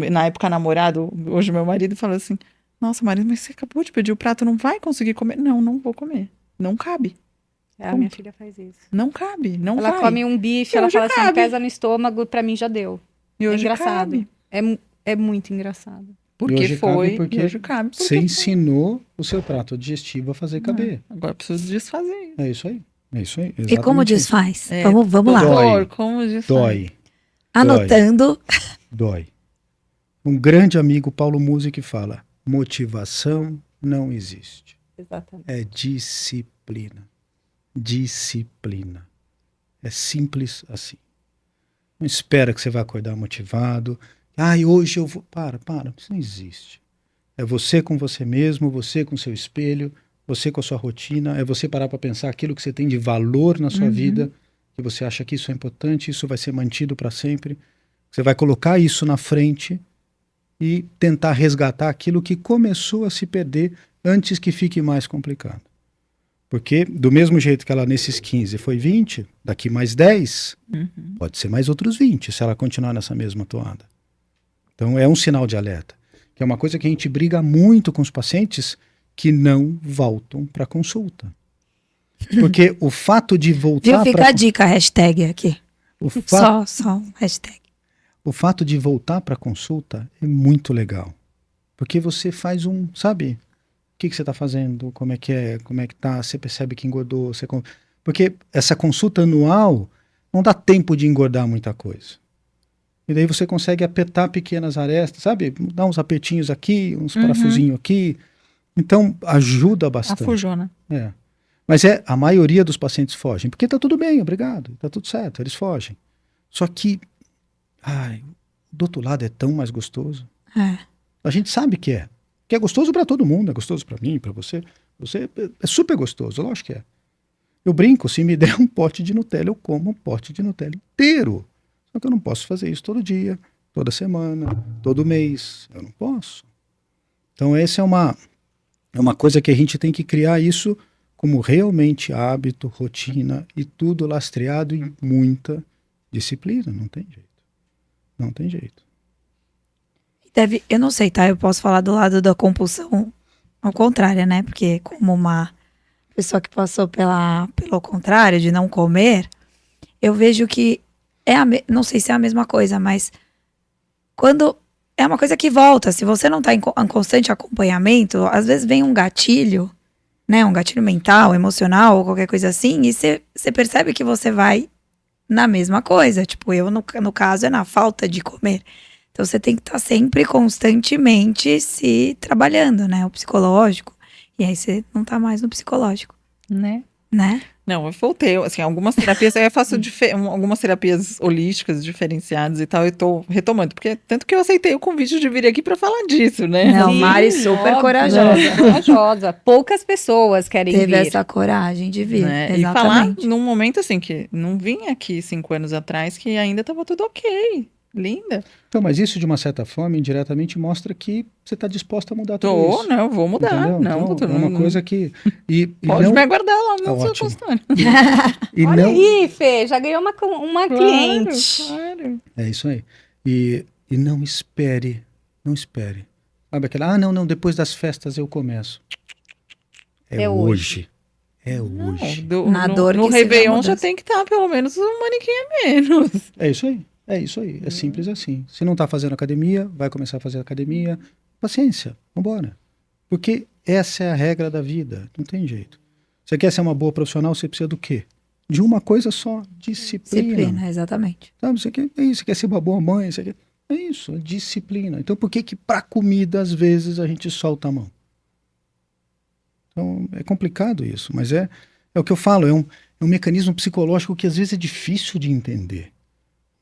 Na época namorado, hoje meu marido falou assim, nossa, marido, mas você acabou de pedir o prato, não vai conseguir comer? Não vou comer. Não cabe. A minha filha faz isso. Não cabe, não Ela vai. come um bife, E ela hoje fala assim, cabe. pesa no estômago, pra mim já deu. E hoje engraçado. cabe. É muito engraçado. E hoje cabe E porque hoje cabe. você ensinou o seu trato digestivo a fazer caber. Agora preciso desfazer. É isso aí. É isso aí. E como exatamente isso. desfaz? É, Vamos lá. Dói. Como desfazer? Dói. Anotando. Dói. Um grande amigo, Paulo Music, fala: motivação não existe. Exatamente. É disciplina. Disciplina. É simples assim. Não espera que você vai acordar motivado. Hoje eu vou. Para. Isso não existe. É você com você mesmo, você com seu espelho, você com a sua rotina. É você parar para pensar aquilo que você tem de valor na sua vida, que você acha que isso é importante, isso vai ser mantido para sempre. Você vai colocar isso na frente e tentar resgatar aquilo que começou a se perder antes que fique mais complicado. Porque do mesmo jeito que ela nesses 15 foi 20, daqui mais 10, pode ser mais outros 20 se ela continuar nessa mesma toada. Então é um sinal de alerta, que é uma coisa que a gente briga muito com os pacientes que não voltam para consulta. Porque o fato de voltar Viu? Fica a dica, hashtag aqui. Só um hashtag. O fato de voltar para consulta é muito legal. Porque você faz sabe? O que você está fazendo? Como é que tá? Você percebe que engordou? Porque essa consulta anual não dá tempo de engordar muita coisa. E daí você consegue apertar pequenas arestas, sabe? Dar uns apertinhos aqui, uns parafusinhos aqui. Então, ajuda bastante. Afujou, né? É. Mas a maioria dos pacientes fogem, porque tá tudo bem, obrigado, tá tudo certo, eles fogem. Só que, do outro lado é tão mais gostoso. É. A gente sabe que é gostoso para todo mundo, é gostoso para mim, para você. É super gostoso, lógico que é. Eu brinco, se me der um pote de Nutella, eu como um pote de Nutella inteiro. Só que eu não posso fazer isso todo dia, toda semana, todo mês. Eu não posso. Então essa é uma coisa que a gente tem que criar isso como realmente hábito, rotina e tudo lastreado em muita disciplina. Não tem jeito. Não tem jeito. Eu não sei, tá? Eu posso falar do lado da compulsão ao contrário, né? Porque como uma pessoa que passou pelo contrário, de não comer, eu vejo que não sei se é a mesma coisa, mas quando é uma coisa que volta, se você não tá em constante acompanhamento, às vezes vem um gatilho, né? Um gatilho mental, emocional, ou qualquer coisa assim, e você percebe que você vai na mesma coisa. Tipo, eu, no caso, é na falta de comer. Então, você tem que estar sempre, constantemente, se trabalhando, né? O psicológico. E aí, você não tá mais no psicológico, Né? né? Não, eu voltei. Assim, algumas terapias, aí eu faço algumas terapias holísticas diferenciadas e tal, eu tô retomando. Porque tanto que eu aceitei o convite de vir aqui pra falar disso, né? Não, Sim, Mari super óbvio, corajosa. Corajosa. Poucas pessoas querem Teve vir. essa coragem de vir, Né? E falar exatamente. num momento assim, que não vim aqui 5 anos atrás, que ainda tava tudo ok. Linda. Então, mas isso, de uma certa forma, indiretamente mostra que você está disposta a mudar tudo Tô, isso. não, vou mudar. Entendeu? Não, Então, é uma coisa que... E Pode não, me aguardar lá no seu ótimo. consultório. E Olha não, aí, Fê, já ganhou uma cliente. Claro. é isso aí. E não espere, não espere. Sabe aquela, não, depois das festas eu começo. É É hoje. É Não, hoje. Na dor no que se vê a Réveillon já mudança. tem que estar pelo menos um manequim a menos. É isso aí. É isso aí. É simples assim. Se não está fazendo academia, vai começar a fazer academia. Paciência, vambora. Porque essa é a regra da vida. Não tem jeito. Você quer ser uma boa profissional, você precisa do quê? De uma coisa só, disciplina. Disciplina, exatamente. Sabe, você quer ser uma boa mãe, é isso, é disciplina. Então por que para comida, às vezes, a gente solta a mão? Então é complicado isso, mas é o que eu falo, é um mecanismo psicológico que às vezes é difícil de entender.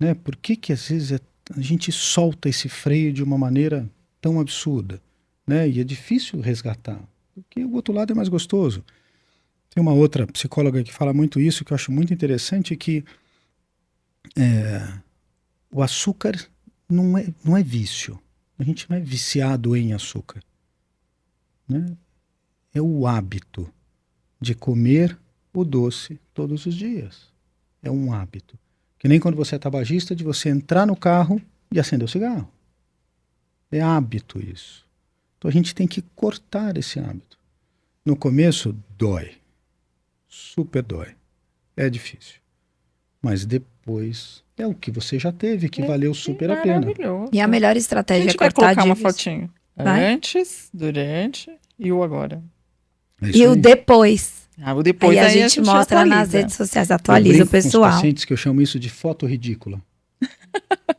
Né? Por que às vezes a gente solta esse freio de uma maneira tão absurda? Né? E é difícil resgatar, porque o outro lado é mais gostoso. Tem uma outra psicóloga que fala muito isso, que eu acho muito interessante, que o açúcar não é vício. A gente não é viciado em açúcar. Né? É o hábito de comer o doce todos os dias. É um hábito. Que nem quando você é tabagista, de você entrar no carro e acender o cigarro. É hábito isso. Então a gente tem que cortar esse hábito. No começo, dói. Super dói. É difícil. Mas depois é o que você já teve, que valeu super a pena. Maravilhoso. E a melhor A estratégia gente é vai cortar colocar uma de fotinho. Vai. Antes, durante e o agora. É isso E o aí. depois. O depois Aí a gente mostra nas atualiza. redes sociais, Eu atualiza brinco o com os pessoal. pacientes que eu chamo isso de foto ridícula.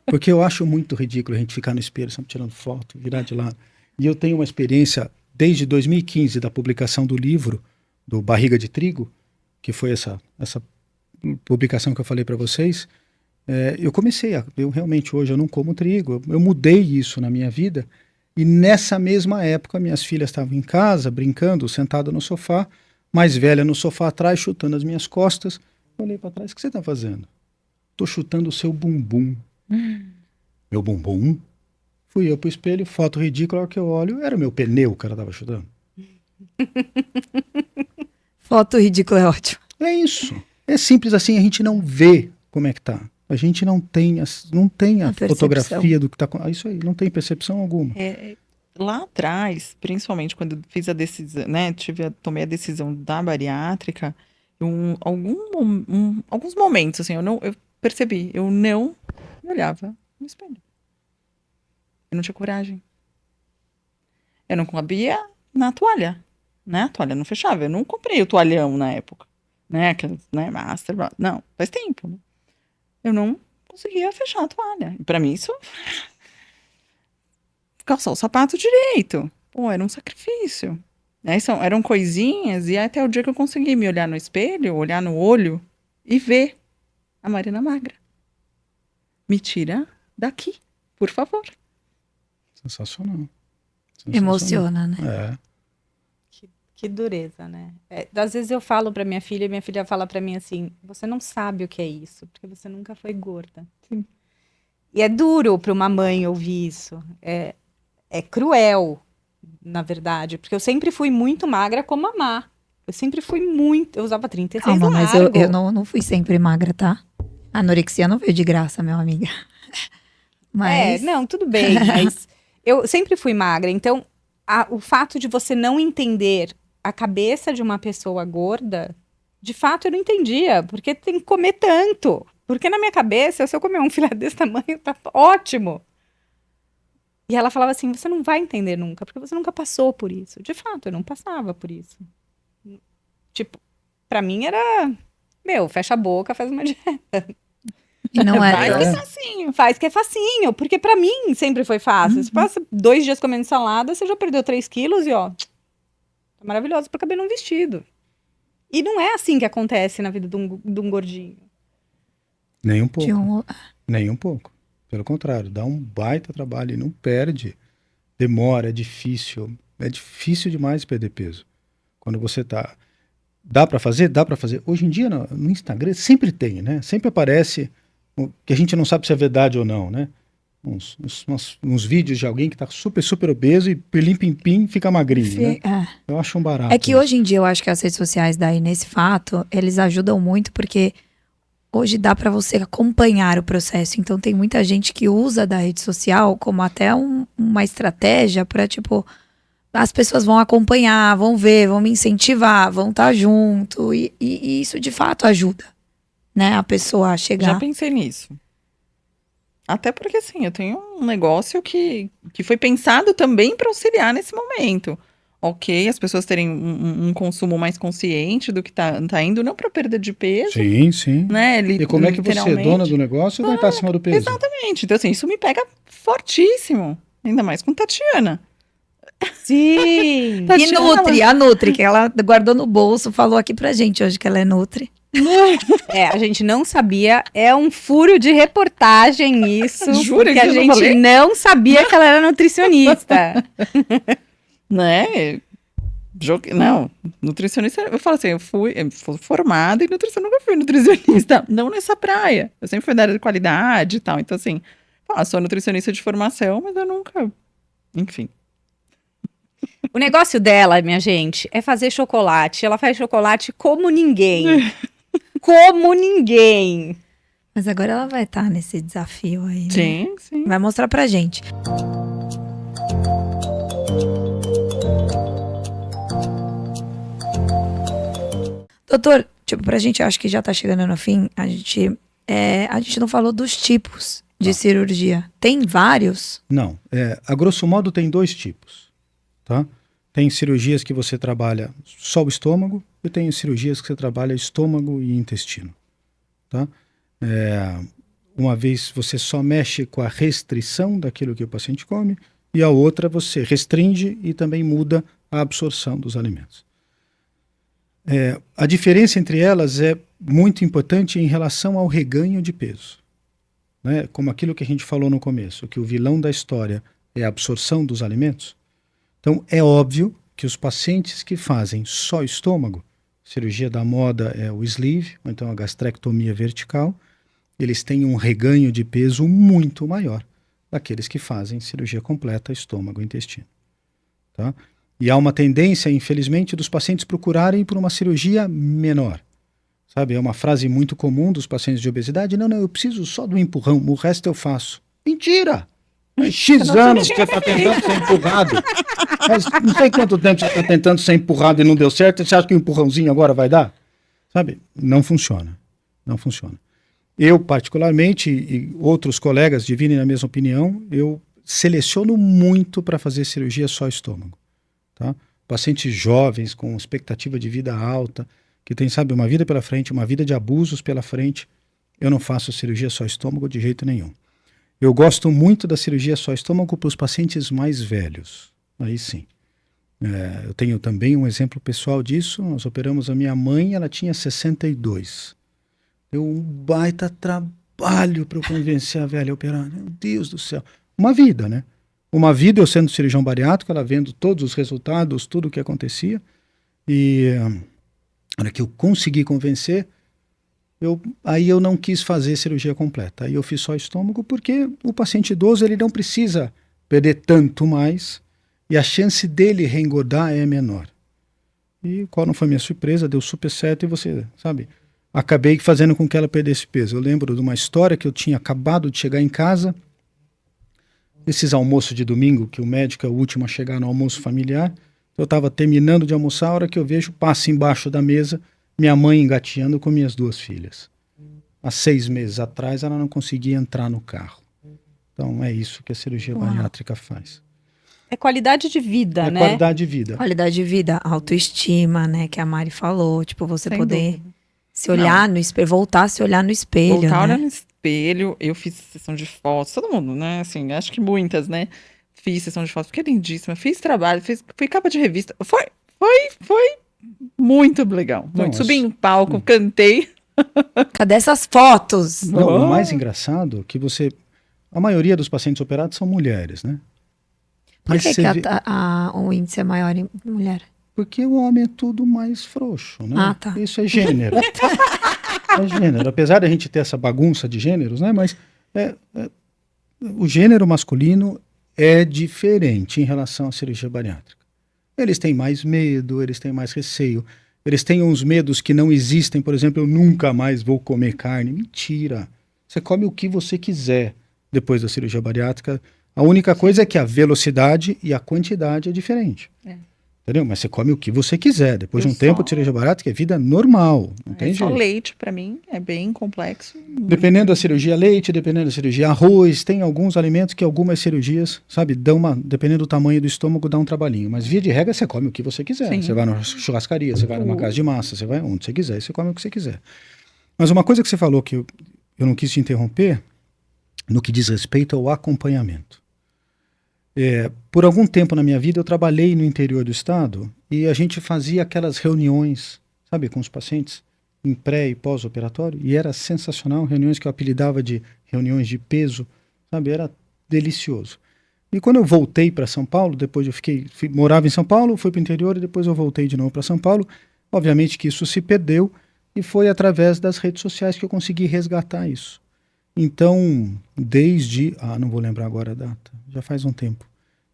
Porque eu acho muito ridículo a gente ficar no espelho, sempre tirando foto, virar de lado. E eu tenho uma experiência desde 2015 da publicação do livro do Barriga de Trigo, que foi essa publicação que eu falei para vocês. Eu eu realmente hoje eu não como trigo, eu mudei isso na minha vida. E nessa mesma época minhas filhas estavam em casa brincando, sentada no sofá, mais velha no sofá atrás, chutando as minhas costas. Eu olhei para trás, o que você está fazendo? Tô chutando o seu bumbum. Meu bumbum? Fui eu pro espelho, foto ridícula, a hora que eu olho, era o meu pneu que ela tava chutando. Foto ridícula é ótimo. É isso. É simples assim, a gente não vê como é que tá. A gente não tem a percepção. fotografia do que tá... Isso aí, não tem percepção alguma. Lá atrás, principalmente quando eu fiz a decisão, né, tomei a decisão da bariátrica, alguns momentos, assim, eu percebi, eu não me olhava no espelho. Eu não tinha coragem. Eu não cabia na toalha, né? A toalha não fechava. Eu não comprei o toalhão na época, né? Aqueles, né? Master, não, faz tempo, né? Eu não conseguia fechar a toalha. E pra mim isso... Calçar o sapato direito. Pô, era um sacrifício. Né? Eram coisinhas, e até o dia que eu consegui me olhar no espelho, olhar no olho e ver a Marina magra. Me tira daqui, por favor. Sensacional. Emociona, né? É. Que dureza, né? Às vezes eu falo pra minha filha fala pra mim assim, você não sabe o que é isso, porque você nunca foi gorda. Sim. E é duro pra uma mãe ouvir isso. É cruel, na verdade, porque eu sempre fui muito magra como a Má. Eu sempre fui muito, eu usava 36 Calma, mas largo. eu não fui sempre magra, tá? A anorexia não veio de graça, meu amiga. Mas... Não, tudo bem, mas eu sempre fui magra, então o fato de você não entender a cabeça de uma pessoa gorda, de fato eu não entendia, porque tem que comer tanto. Porque na minha cabeça, se eu comer um filé desse tamanho, tá ótimo. E ela falava assim, você não vai entender nunca, porque você nunca passou por isso. De fato, eu não passava por isso. Tipo, pra mim era, fecha a boca, faz uma dieta. E não é Faz tão- que é facinho. Faz que é facinho, porque pra mim sempre foi fácil. Você passa 2 dias comendo salada, você já perdeu 3 quilos e ó, tá maravilhoso pra caber num vestido. E não é assim que acontece na vida de um gordinho. Nem um pouco. de um- Nem um pouco. Pelo contrário, dá um baita trabalho e não perde. Demora, é difícil. É difícil demais perder peso. Quando você tá... Dá pra fazer? Dá pra fazer. Hoje em dia, no Instagram, sempre tem, né? Sempre aparece que a gente não sabe se é verdade ou não, né? Uns vídeos de alguém que tá super, super obeso e pilim-pim-pim fica magrinho, né? Eu acho um barato. É que isso. hoje em dia eu acho que as redes sociais daí nesse fato, eles ajudam muito porque hoje dá pra você acompanhar o processo. Então tem muita gente que usa da rede social como até uma estratégia pra tipo as pessoas vão acompanhar, vão ver, vão me incentivar, vão estar junto e isso de fato ajuda, né, a pessoa a chegar. Já pensei nisso. Até porque, assim, eu tenho um negócio que foi pensado também para auxiliar nesse momento. Ok, as pessoas terem um consumo mais consciente do que tá indo, não para perda de peso, Sim, sim. né? E como é que você, literalmente. dona do negócio, vai estar acima do peso? Exatamente. Então, assim, isso me pega fortíssimo. Ainda mais com Tatiana. Sim! E a Nutri, que ela guardou no bolso, falou aqui pra gente hoje que ela é Nutri. A gente não sabia, é um furo de reportagem isso, Jura porque que a eu não gente falei? não sabia que ela era nutricionista. Né? Não, nutricionista, eu falo assim, eu fui formada em nutrição, nunca fui nutricionista, não nessa praia. Eu sempre fui da área de qualidade e tal. Então, assim, sou nutricionista de formação, mas eu nunca. Enfim. O negócio dela, minha gente, é fazer chocolate. Ela faz chocolate como ninguém. Como ninguém. Mas agora ela vai estar nesse desafio aí, né? Sim, sim. Vai mostrar pra gente. Doutor, tipo, pra gente, acho que já tá chegando no fim, a gente não falou dos tipos de cirurgia. Tem vários? Não. A grosso modo tem 2 tipos, tá? Tem cirurgias que você trabalha só o estômago e tem cirurgias que você trabalha estômago e intestino, tá? Uma vez você só mexe com a restrição daquilo que o paciente come e a outra você restringe e também muda a absorção dos alimentos. A diferença entre elas é muito importante em relação ao reganho de peso, né? Como aquilo que a gente falou no começo, que o vilão da história é a absorção dos alimentos. Então, é óbvio que os pacientes que fazem só estômago, cirurgia da moda é o sleeve, ou então a gastrectomia vertical, eles têm um reganho de peso muito maior daqueles que fazem cirurgia completa estômago e intestino, tá? E há uma tendência, infelizmente, dos pacientes procurarem por uma cirurgia menor. Sabe, é uma frase muito comum dos pacientes de obesidade: não, eu preciso só do empurrão, o resto eu faço. Mentira! X anos que você está tentando ser empurrado. Mas não sei quanto tempo você está tentando ser empurrado e não deu certo, você acha que o empurrãozinho agora vai dar? Sabe, não funciona. Não funciona. Eu, particularmente, e outros colegas dividem a mesma opinião, eu seleciono muito para fazer cirurgia só estômago. Tá? Pacientes jovens, com expectativa de vida alta, que tem, sabe, uma vida pela frente, uma vida de abusos pela frente, eu não faço cirurgia só estômago de jeito nenhum. Eu gosto muito da cirurgia só estômago para os pacientes mais velhos, aí sim. Eu tenho também um exemplo pessoal disso. Nós operamos a minha mãe, ela tinha 62. Deu um baita trabalho para eu convencer a velha a operar. Meu Deus do céu. Uma vida, né? Uma vida eu sendo cirurgião bariátrico, ela vendo todos os resultados, tudo o que acontecia. E na hora que eu consegui convencer, aí eu não quis fazer cirurgia completa. Aí eu fiz só estômago, porque o paciente idoso ele não precisa perder tanto mais e a chance dele reengordar é menor. E qual não foi minha surpresa, deu super certo e você, sabe, acabei fazendo com que ela perdesse peso. Eu lembro de uma história que eu tinha acabado de chegar em casa, esses almoços de domingo, que o médico é o último a chegar no almoço familiar, eu estava terminando de almoçar, a hora que eu vejo, passa embaixo da mesa, minha mãe engateando com minhas 2 filhas. Há 6 meses atrás, ela não conseguia entrar no carro. Então, é isso que a cirurgia bariátrica faz. É qualidade de vida, né? Qualidade de vida. Qualidade de vida, autoestima, né? Que a Mari falou. Tipo, você Sem poder dúvida. se olhar no espelho, voltar a se olhar no espelho, Voltar a né? olhar no espelho, eu fiz sessão de fotos, todo mundo, né? Assim, acho que muitas, né? Fiz sessão de fotos, fiquei lindíssima, fiz trabalho, fui capa de revista. Foi muito legal. Muito. Subi em palco, cantei. Cadê essas fotos? Não, o mais engraçado é que a maioria dos pacientes operados são mulheres, né? Por Mas que, você que vê- o índice é maior em mulher? Porque o homem é tudo mais frouxo, né? Ah, tá. Isso é gênero. É gênero. Apesar de a gente ter essa bagunça de gêneros, né? Mas o gênero masculino é diferente em relação à cirurgia bariátrica. Eles têm mais medo, eles têm mais receio. Eles têm uns medos que não existem. Por exemplo, eu nunca mais vou comer carne. Mentira. Você come o que você quiser depois da cirurgia bariátrica. A única coisa é que a velocidade e a quantidade é diferente. Entendeu? Mas você come o que você quiser. Depois de um tempo de cirurgia bariátrica, é vida normal. Não tem Só jeito. leite, pra mim, é bem complexo. Dependendo da cirurgia leite, dependendo da cirurgia arroz, tem alguns alimentos que algumas cirurgias, sabe, dependendo do tamanho do estômago, dá um trabalhinho. Mas via de regra, você come o que você quiser. Sim. Você vai numa churrascaria, você vai numa casa de massa, você vai onde você quiser, você come o que você quiser. Mas uma coisa que você falou que eu não quis te interromper, no que diz respeito ao acompanhamento. Por algum tempo na minha vida eu trabalhei no interior do estado e a gente fazia aquelas reuniões, sabe, com os pacientes em pré e pós-operatório, e era sensacional, reuniões que eu apelidava de reuniões de peso, sabe, era delicioso. E quando eu voltei para São Paulo, depois morava em São Paulo, fui para o interior e depois eu voltei de novo para São Paulo, obviamente que isso se perdeu e foi através das redes sociais que eu consegui resgatar isso. Então, não vou lembrar agora a data, já faz um tempo,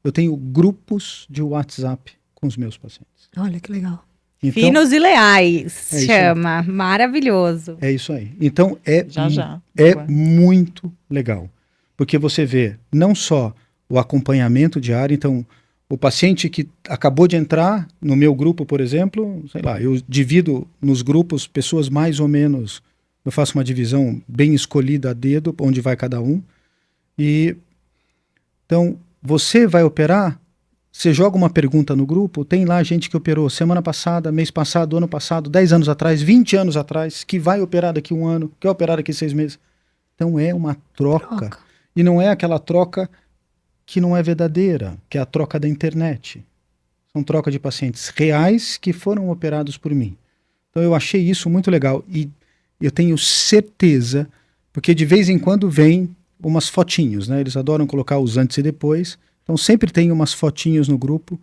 eu tenho grupos de WhatsApp com os meus pacientes. Olha que legal. Então, Finos e leais, É isso chama. Maravilhoso. é isso aí. Então, Já. é muito legal. Porque você vê não só o acompanhamento diário, então, o paciente que acabou de entrar no meu grupo, por exemplo, sei lá, eu divido nos grupos pessoas mais ou menos, eu faço uma divisão bem escolhida a dedo, onde vai cada um. E então, você vai operar, você joga uma pergunta no grupo, tem lá gente que operou semana passada, mês passado, ano passado, 10 anos atrás, 20 anos atrás, que vai operar daqui 1 ano, que vai operar daqui 6 meses. Então é uma troca. E não é aquela troca que não é verdadeira, que é a troca da internet. São troca de pacientes reais que foram operados por mim. Então eu achei isso muito legal. E eu tenho certeza, porque de vez em quando vem umas fotinhos, né? Eles adoram colocar os antes e depois. Então sempre tem umas fotinhos no grupo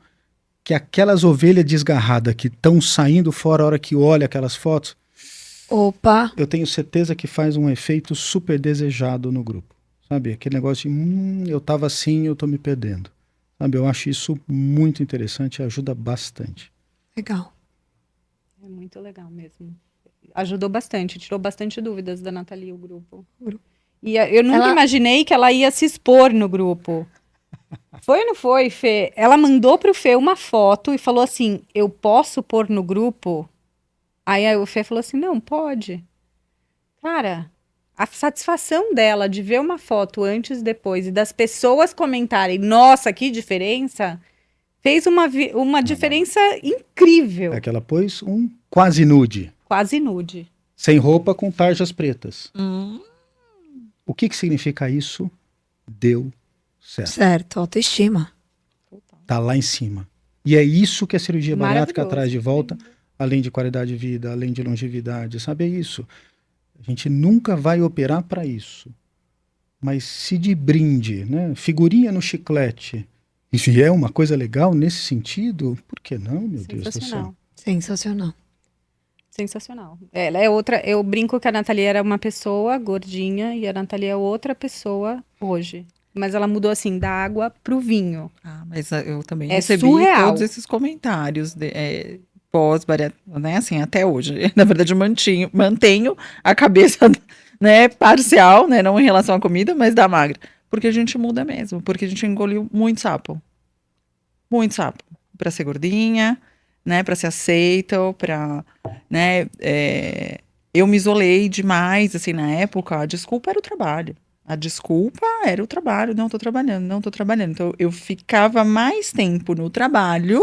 que aquelas ovelhas desgarradas que estão saindo fora a hora que olha aquelas fotos, Opa! eu tenho certeza que faz um efeito super desejado no grupo. Sabe? Aquele negócio de, eu tava assim, eu tô me perdendo. Sabe? Eu acho isso muito interessante e ajuda bastante. Legal. É muito legal mesmo. Ajudou bastante, tirou bastante dúvidas da Nathalie, o grupo. E eu nunca imaginei que ela ia se expor no grupo. Foi ou não foi, Fê? Ela mandou pro Fê uma foto e falou assim, eu posso pôr no grupo? Aí o Fê falou assim, não, pode. Cara, a satisfação dela de ver uma foto antes e depois e das pessoas comentarem, nossa, que diferença, fez uma diferença incrível. É que ela pôs um quase nude. Quase nude. Sem roupa, com tarjas pretas. O que significa isso? Deu certo. Certo, autoestima. Tá lá em cima. E é isso que a cirurgia bariátrica Maravilhoso. traz de volta, além de qualidade de vida, além de longevidade, sabe? É isso. A gente nunca vai operar para isso. Mas se de brinde, né? Figurinha no chiclete, isso é uma coisa legal nesse sentido, por que não, meu Deus do céu? Sensacional. Sensacional. Sensacional. Ela é outra. Eu brinco que a Nathalie era uma pessoa gordinha e a Nathalie é outra pessoa hoje. Mas ela mudou assim da água pro vinho. Ah, mas eu também É recebi surreal. todos esses comentários pós-bariátrica, né? Assim, até hoje. Na verdade, eu mantenho a cabeça, né, parcial, né? Não em relação à comida, mas da magra. Porque a gente muda mesmo. Porque a gente engoliu muito sapo. Muito sapo. Pra ser gordinha, né? Pra ser aceita, pra, né? Eu me isolei demais, assim, na época. A desculpa era o trabalho. A desculpa era o trabalho. Não tô trabalhando, não tô trabalhando. Então, eu ficava mais tempo no trabalho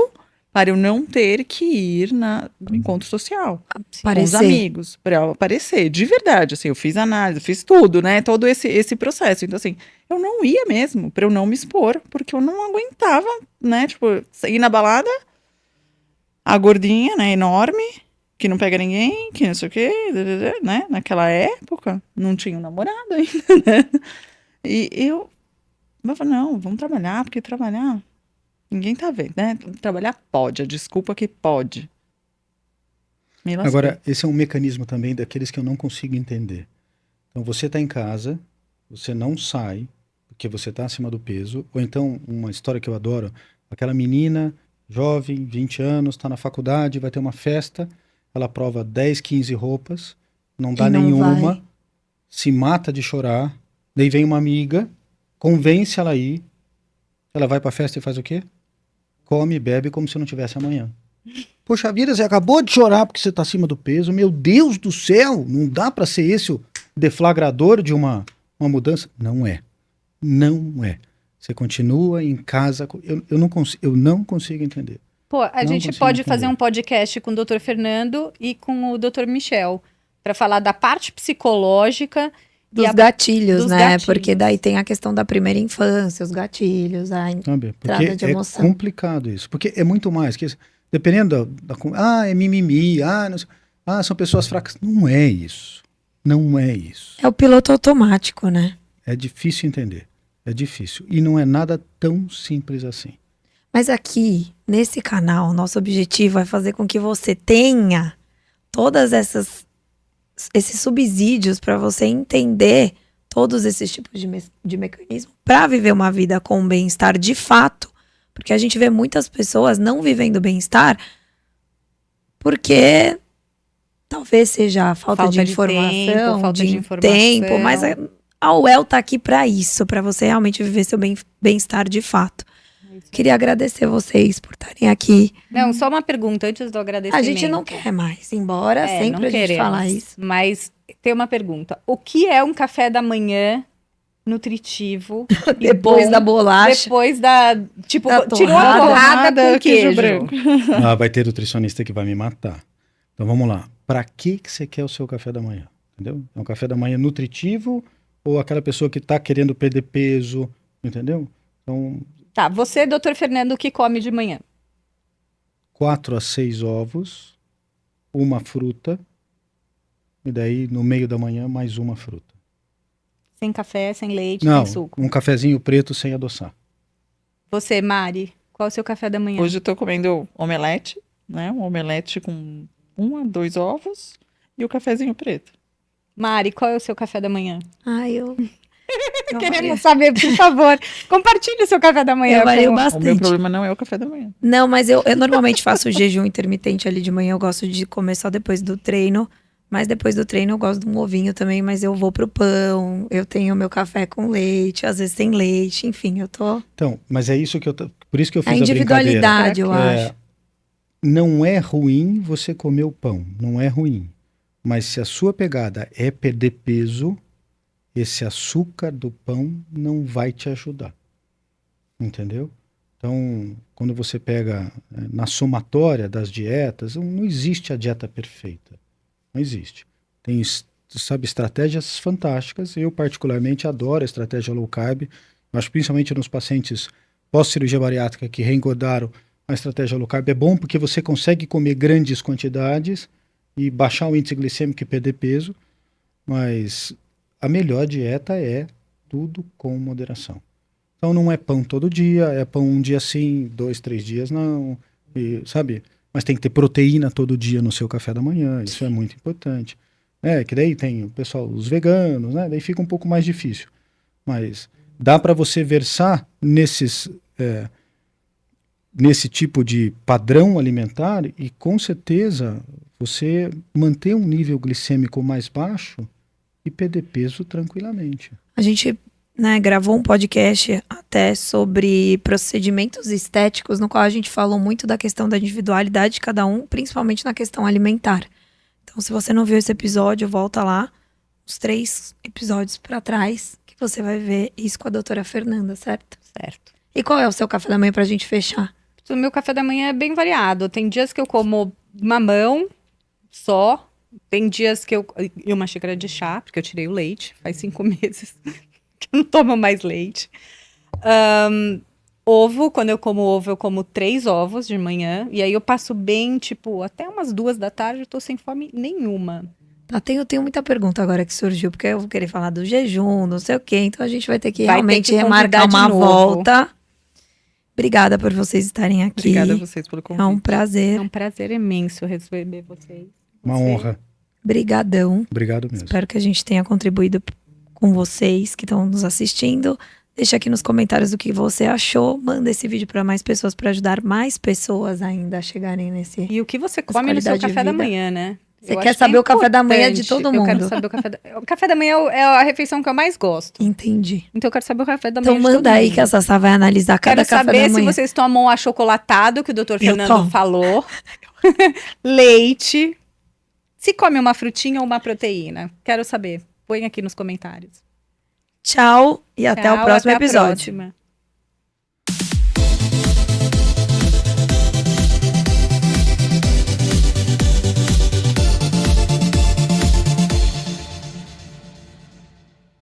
para eu não ter que ir no encontro social com os Parecer. amigos, para eu aparecer, de verdade, assim, eu fiz análise, fiz tudo, né, todo esse processo, então assim, eu não ia mesmo, para eu não me expor, porque eu não aguentava, né, tipo, ir na balada, a gordinha, né, enorme, que não pega ninguém, que não sei o quê, né, naquela época, não tinha um namorado ainda, né, e eu falei, não, vamos trabalhar, porque trabalhar... Ninguém tá vendo, né? Trabalhar pode, a desculpa que pode. Me lasquei. Agora, esse é um mecanismo também daqueles que eu não consigo entender. Então, você está em casa, você não sai, porque você está acima do peso, ou então, uma história que eu adoro, aquela menina, jovem, 20 anos, está na faculdade, vai ter uma festa, ela prova 10, 15 roupas, não dá E não nenhuma, vai. se mata de chorar, daí vem uma amiga, convence ela a ir, ela vai para a festa e faz o quê? Come e bebe como se não tivesse amanhã. Poxa vida, você acabou de chorar porque você está acima do peso. Meu Deus do céu, não dá para ser esse o deflagrador de uma mudança? Não é. Não é. Você continua em casa. Eu não consigo entender. Pô, a Não gente consigo pode entender. fazer um podcast com o Dr. Fernando e com o Dr. Michel para falar da parte psicológica Dos e gatilhos, dos né? gatilhos. Porque daí tem a questão da primeira infância, os gatilhos, Sabe? entrada Porque de é emoção. complicado isso. Porque é muito mais. Dependendo é mimimi. Não sei, são pessoas fracas. Não é isso. Não é isso. É o piloto automático, né? É difícil entender. É difícil. E não é nada tão simples assim. Mas aqui, nesse canal, nosso objetivo é fazer com que você tenha todas esses subsídios para você entender todos esses tipos de mecanismo para viver uma vida com bem-estar de fato. Porque a gente vê muitas pessoas não vivendo bem-estar porque talvez seja falta de informação, falta de informação. tempo, mas a UEL tá aqui para isso, para você realmente viver seu bem-estar de fato. Queria agradecer vocês por estarem aqui. Não, só uma pergunta antes do agradecimento. A gente não quer mais ir embora, sempre não a gente queremos, fala isso. Mas tem uma pergunta. O que é um café da manhã nutritivo e Depois bom, da bolacha. depois da... Tipo, Da tirou a torrada. torrada com queijo. branco. Vai ter nutricionista que vai me matar. Então vamos lá. Para que você quer o seu café da manhã? Entendeu? É um café da manhã nutritivo ou aquela pessoa que está querendo perder peso? Entendeu? Então, Tá, você, doutor Fernando, o que come de manhã? 4 a 6 ovos, uma fruta, e daí no meio da manhã mais uma fruta. Sem café, sem leite, Não, sem suco. um cafezinho preto sem adoçar. Você, Mari, qual é o seu café da manhã? Hoje eu tô comendo omelete, né? Um omelete com 1 a 2 ovos e o cafezinho preto. Mari, qual é o seu café da manhã? Ai, eu Queremos saber, por favor. Compartilhe o seu café da manhã. Eu vario com- O meu bastante. problema não é o café da manhã. Não, mas eu normalmente faço jejum intermitente ali de manhã. Eu gosto de comer só depois do treino. Mas depois do treino eu gosto de um ovinho também. Mas eu vou pro pão. Eu tenho meu café com leite. Às vezes sem leite. Enfim, eu tô... Então, mas é isso que por isso que eu fiz A a brincadeira. individualidade, eu acho. Não é ruim você comer o pão, não é ruim. Mas se a sua pegada é perder peso, esse açúcar do pão não vai te ajudar. Entendeu? Então, quando você pega na somatória das dietas, não existe a dieta perfeita. Não existe. Tem, sabe, estratégias fantásticas. Eu, particularmente, adoro a estratégia low carb. Eu acho que principalmente nos pacientes pós-cirurgia bariátrica que reengordaram a estratégia low carb é bom porque você consegue comer grandes quantidades e baixar o índice glicêmico e perder peso, mas a melhor dieta é tudo com moderação. Então não é pão todo dia, é pão um dia sim, 2, 3 dias não, e, sabe? Mas tem que ter proteína todo dia no seu café da manhã, isso é muito importante. Que daí tem o pessoal, os veganos, né? Daí fica um pouco mais difícil. Mas dá para você versar nesse tipo de padrão alimentar e com certeza você manter um nível glicêmico mais baixo e perder peso tranquilamente. A gente, né, gravou um podcast até sobre procedimentos estéticos, no qual a gente falou muito da questão da individualidade de cada um, principalmente na questão alimentar. Então, se você não viu esse episódio, volta lá, uns 3 episódios para trás, que você vai ver isso com a doutora Fernanda, certo? Certo. E qual é o seu café da manhã pra gente fechar? O meu café da manhã é bem variado. Tem dias que eu como mamão só. Tem dias que e uma xícara de chá, porque eu tirei o leite. Faz 5 meses que eu não tomo mais leite. Ovo, quando eu como 3 ovos de manhã. E aí eu passo bem, tipo, até umas 2 da tarde, eu tô sem fome nenhuma. Tá, tenho muita pergunta agora que surgiu, porque eu vou querer falar do jejum, não sei o quê. Então a gente vai ter que realmente remarcar uma volta. Obrigada por vocês estarem aqui. Obrigada a vocês pelo convite. É um prazer. É um prazer imenso receber vocês. Uma honra. Brigadão. Obrigado mesmo. Espero que a gente tenha contribuído com vocês que estão nos assistindo. Deixa aqui nos comentários o que você achou. Manda esse vídeo para mais pessoas, para ajudar mais pessoas ainda a chegarem nesse... E o que você come no seu café da manhã, né? Você quer saber o café da manhã de todo mundo. Eu quero saber o café da manhã é a refeição que eu mais gosto. Entendi. Então eu quero saber o café da manhã de todo mundo. Então manda aí que a Sassá vai analisar cada café da manhã. Quero saber se vocês tomam o achocolatado que o Dr. Fernando falou. Leite. Se come uma frutinha ou uma proteína. Quero saber. Põe aqui nos comentários. Tchau e até o próximo episódio. Próxima.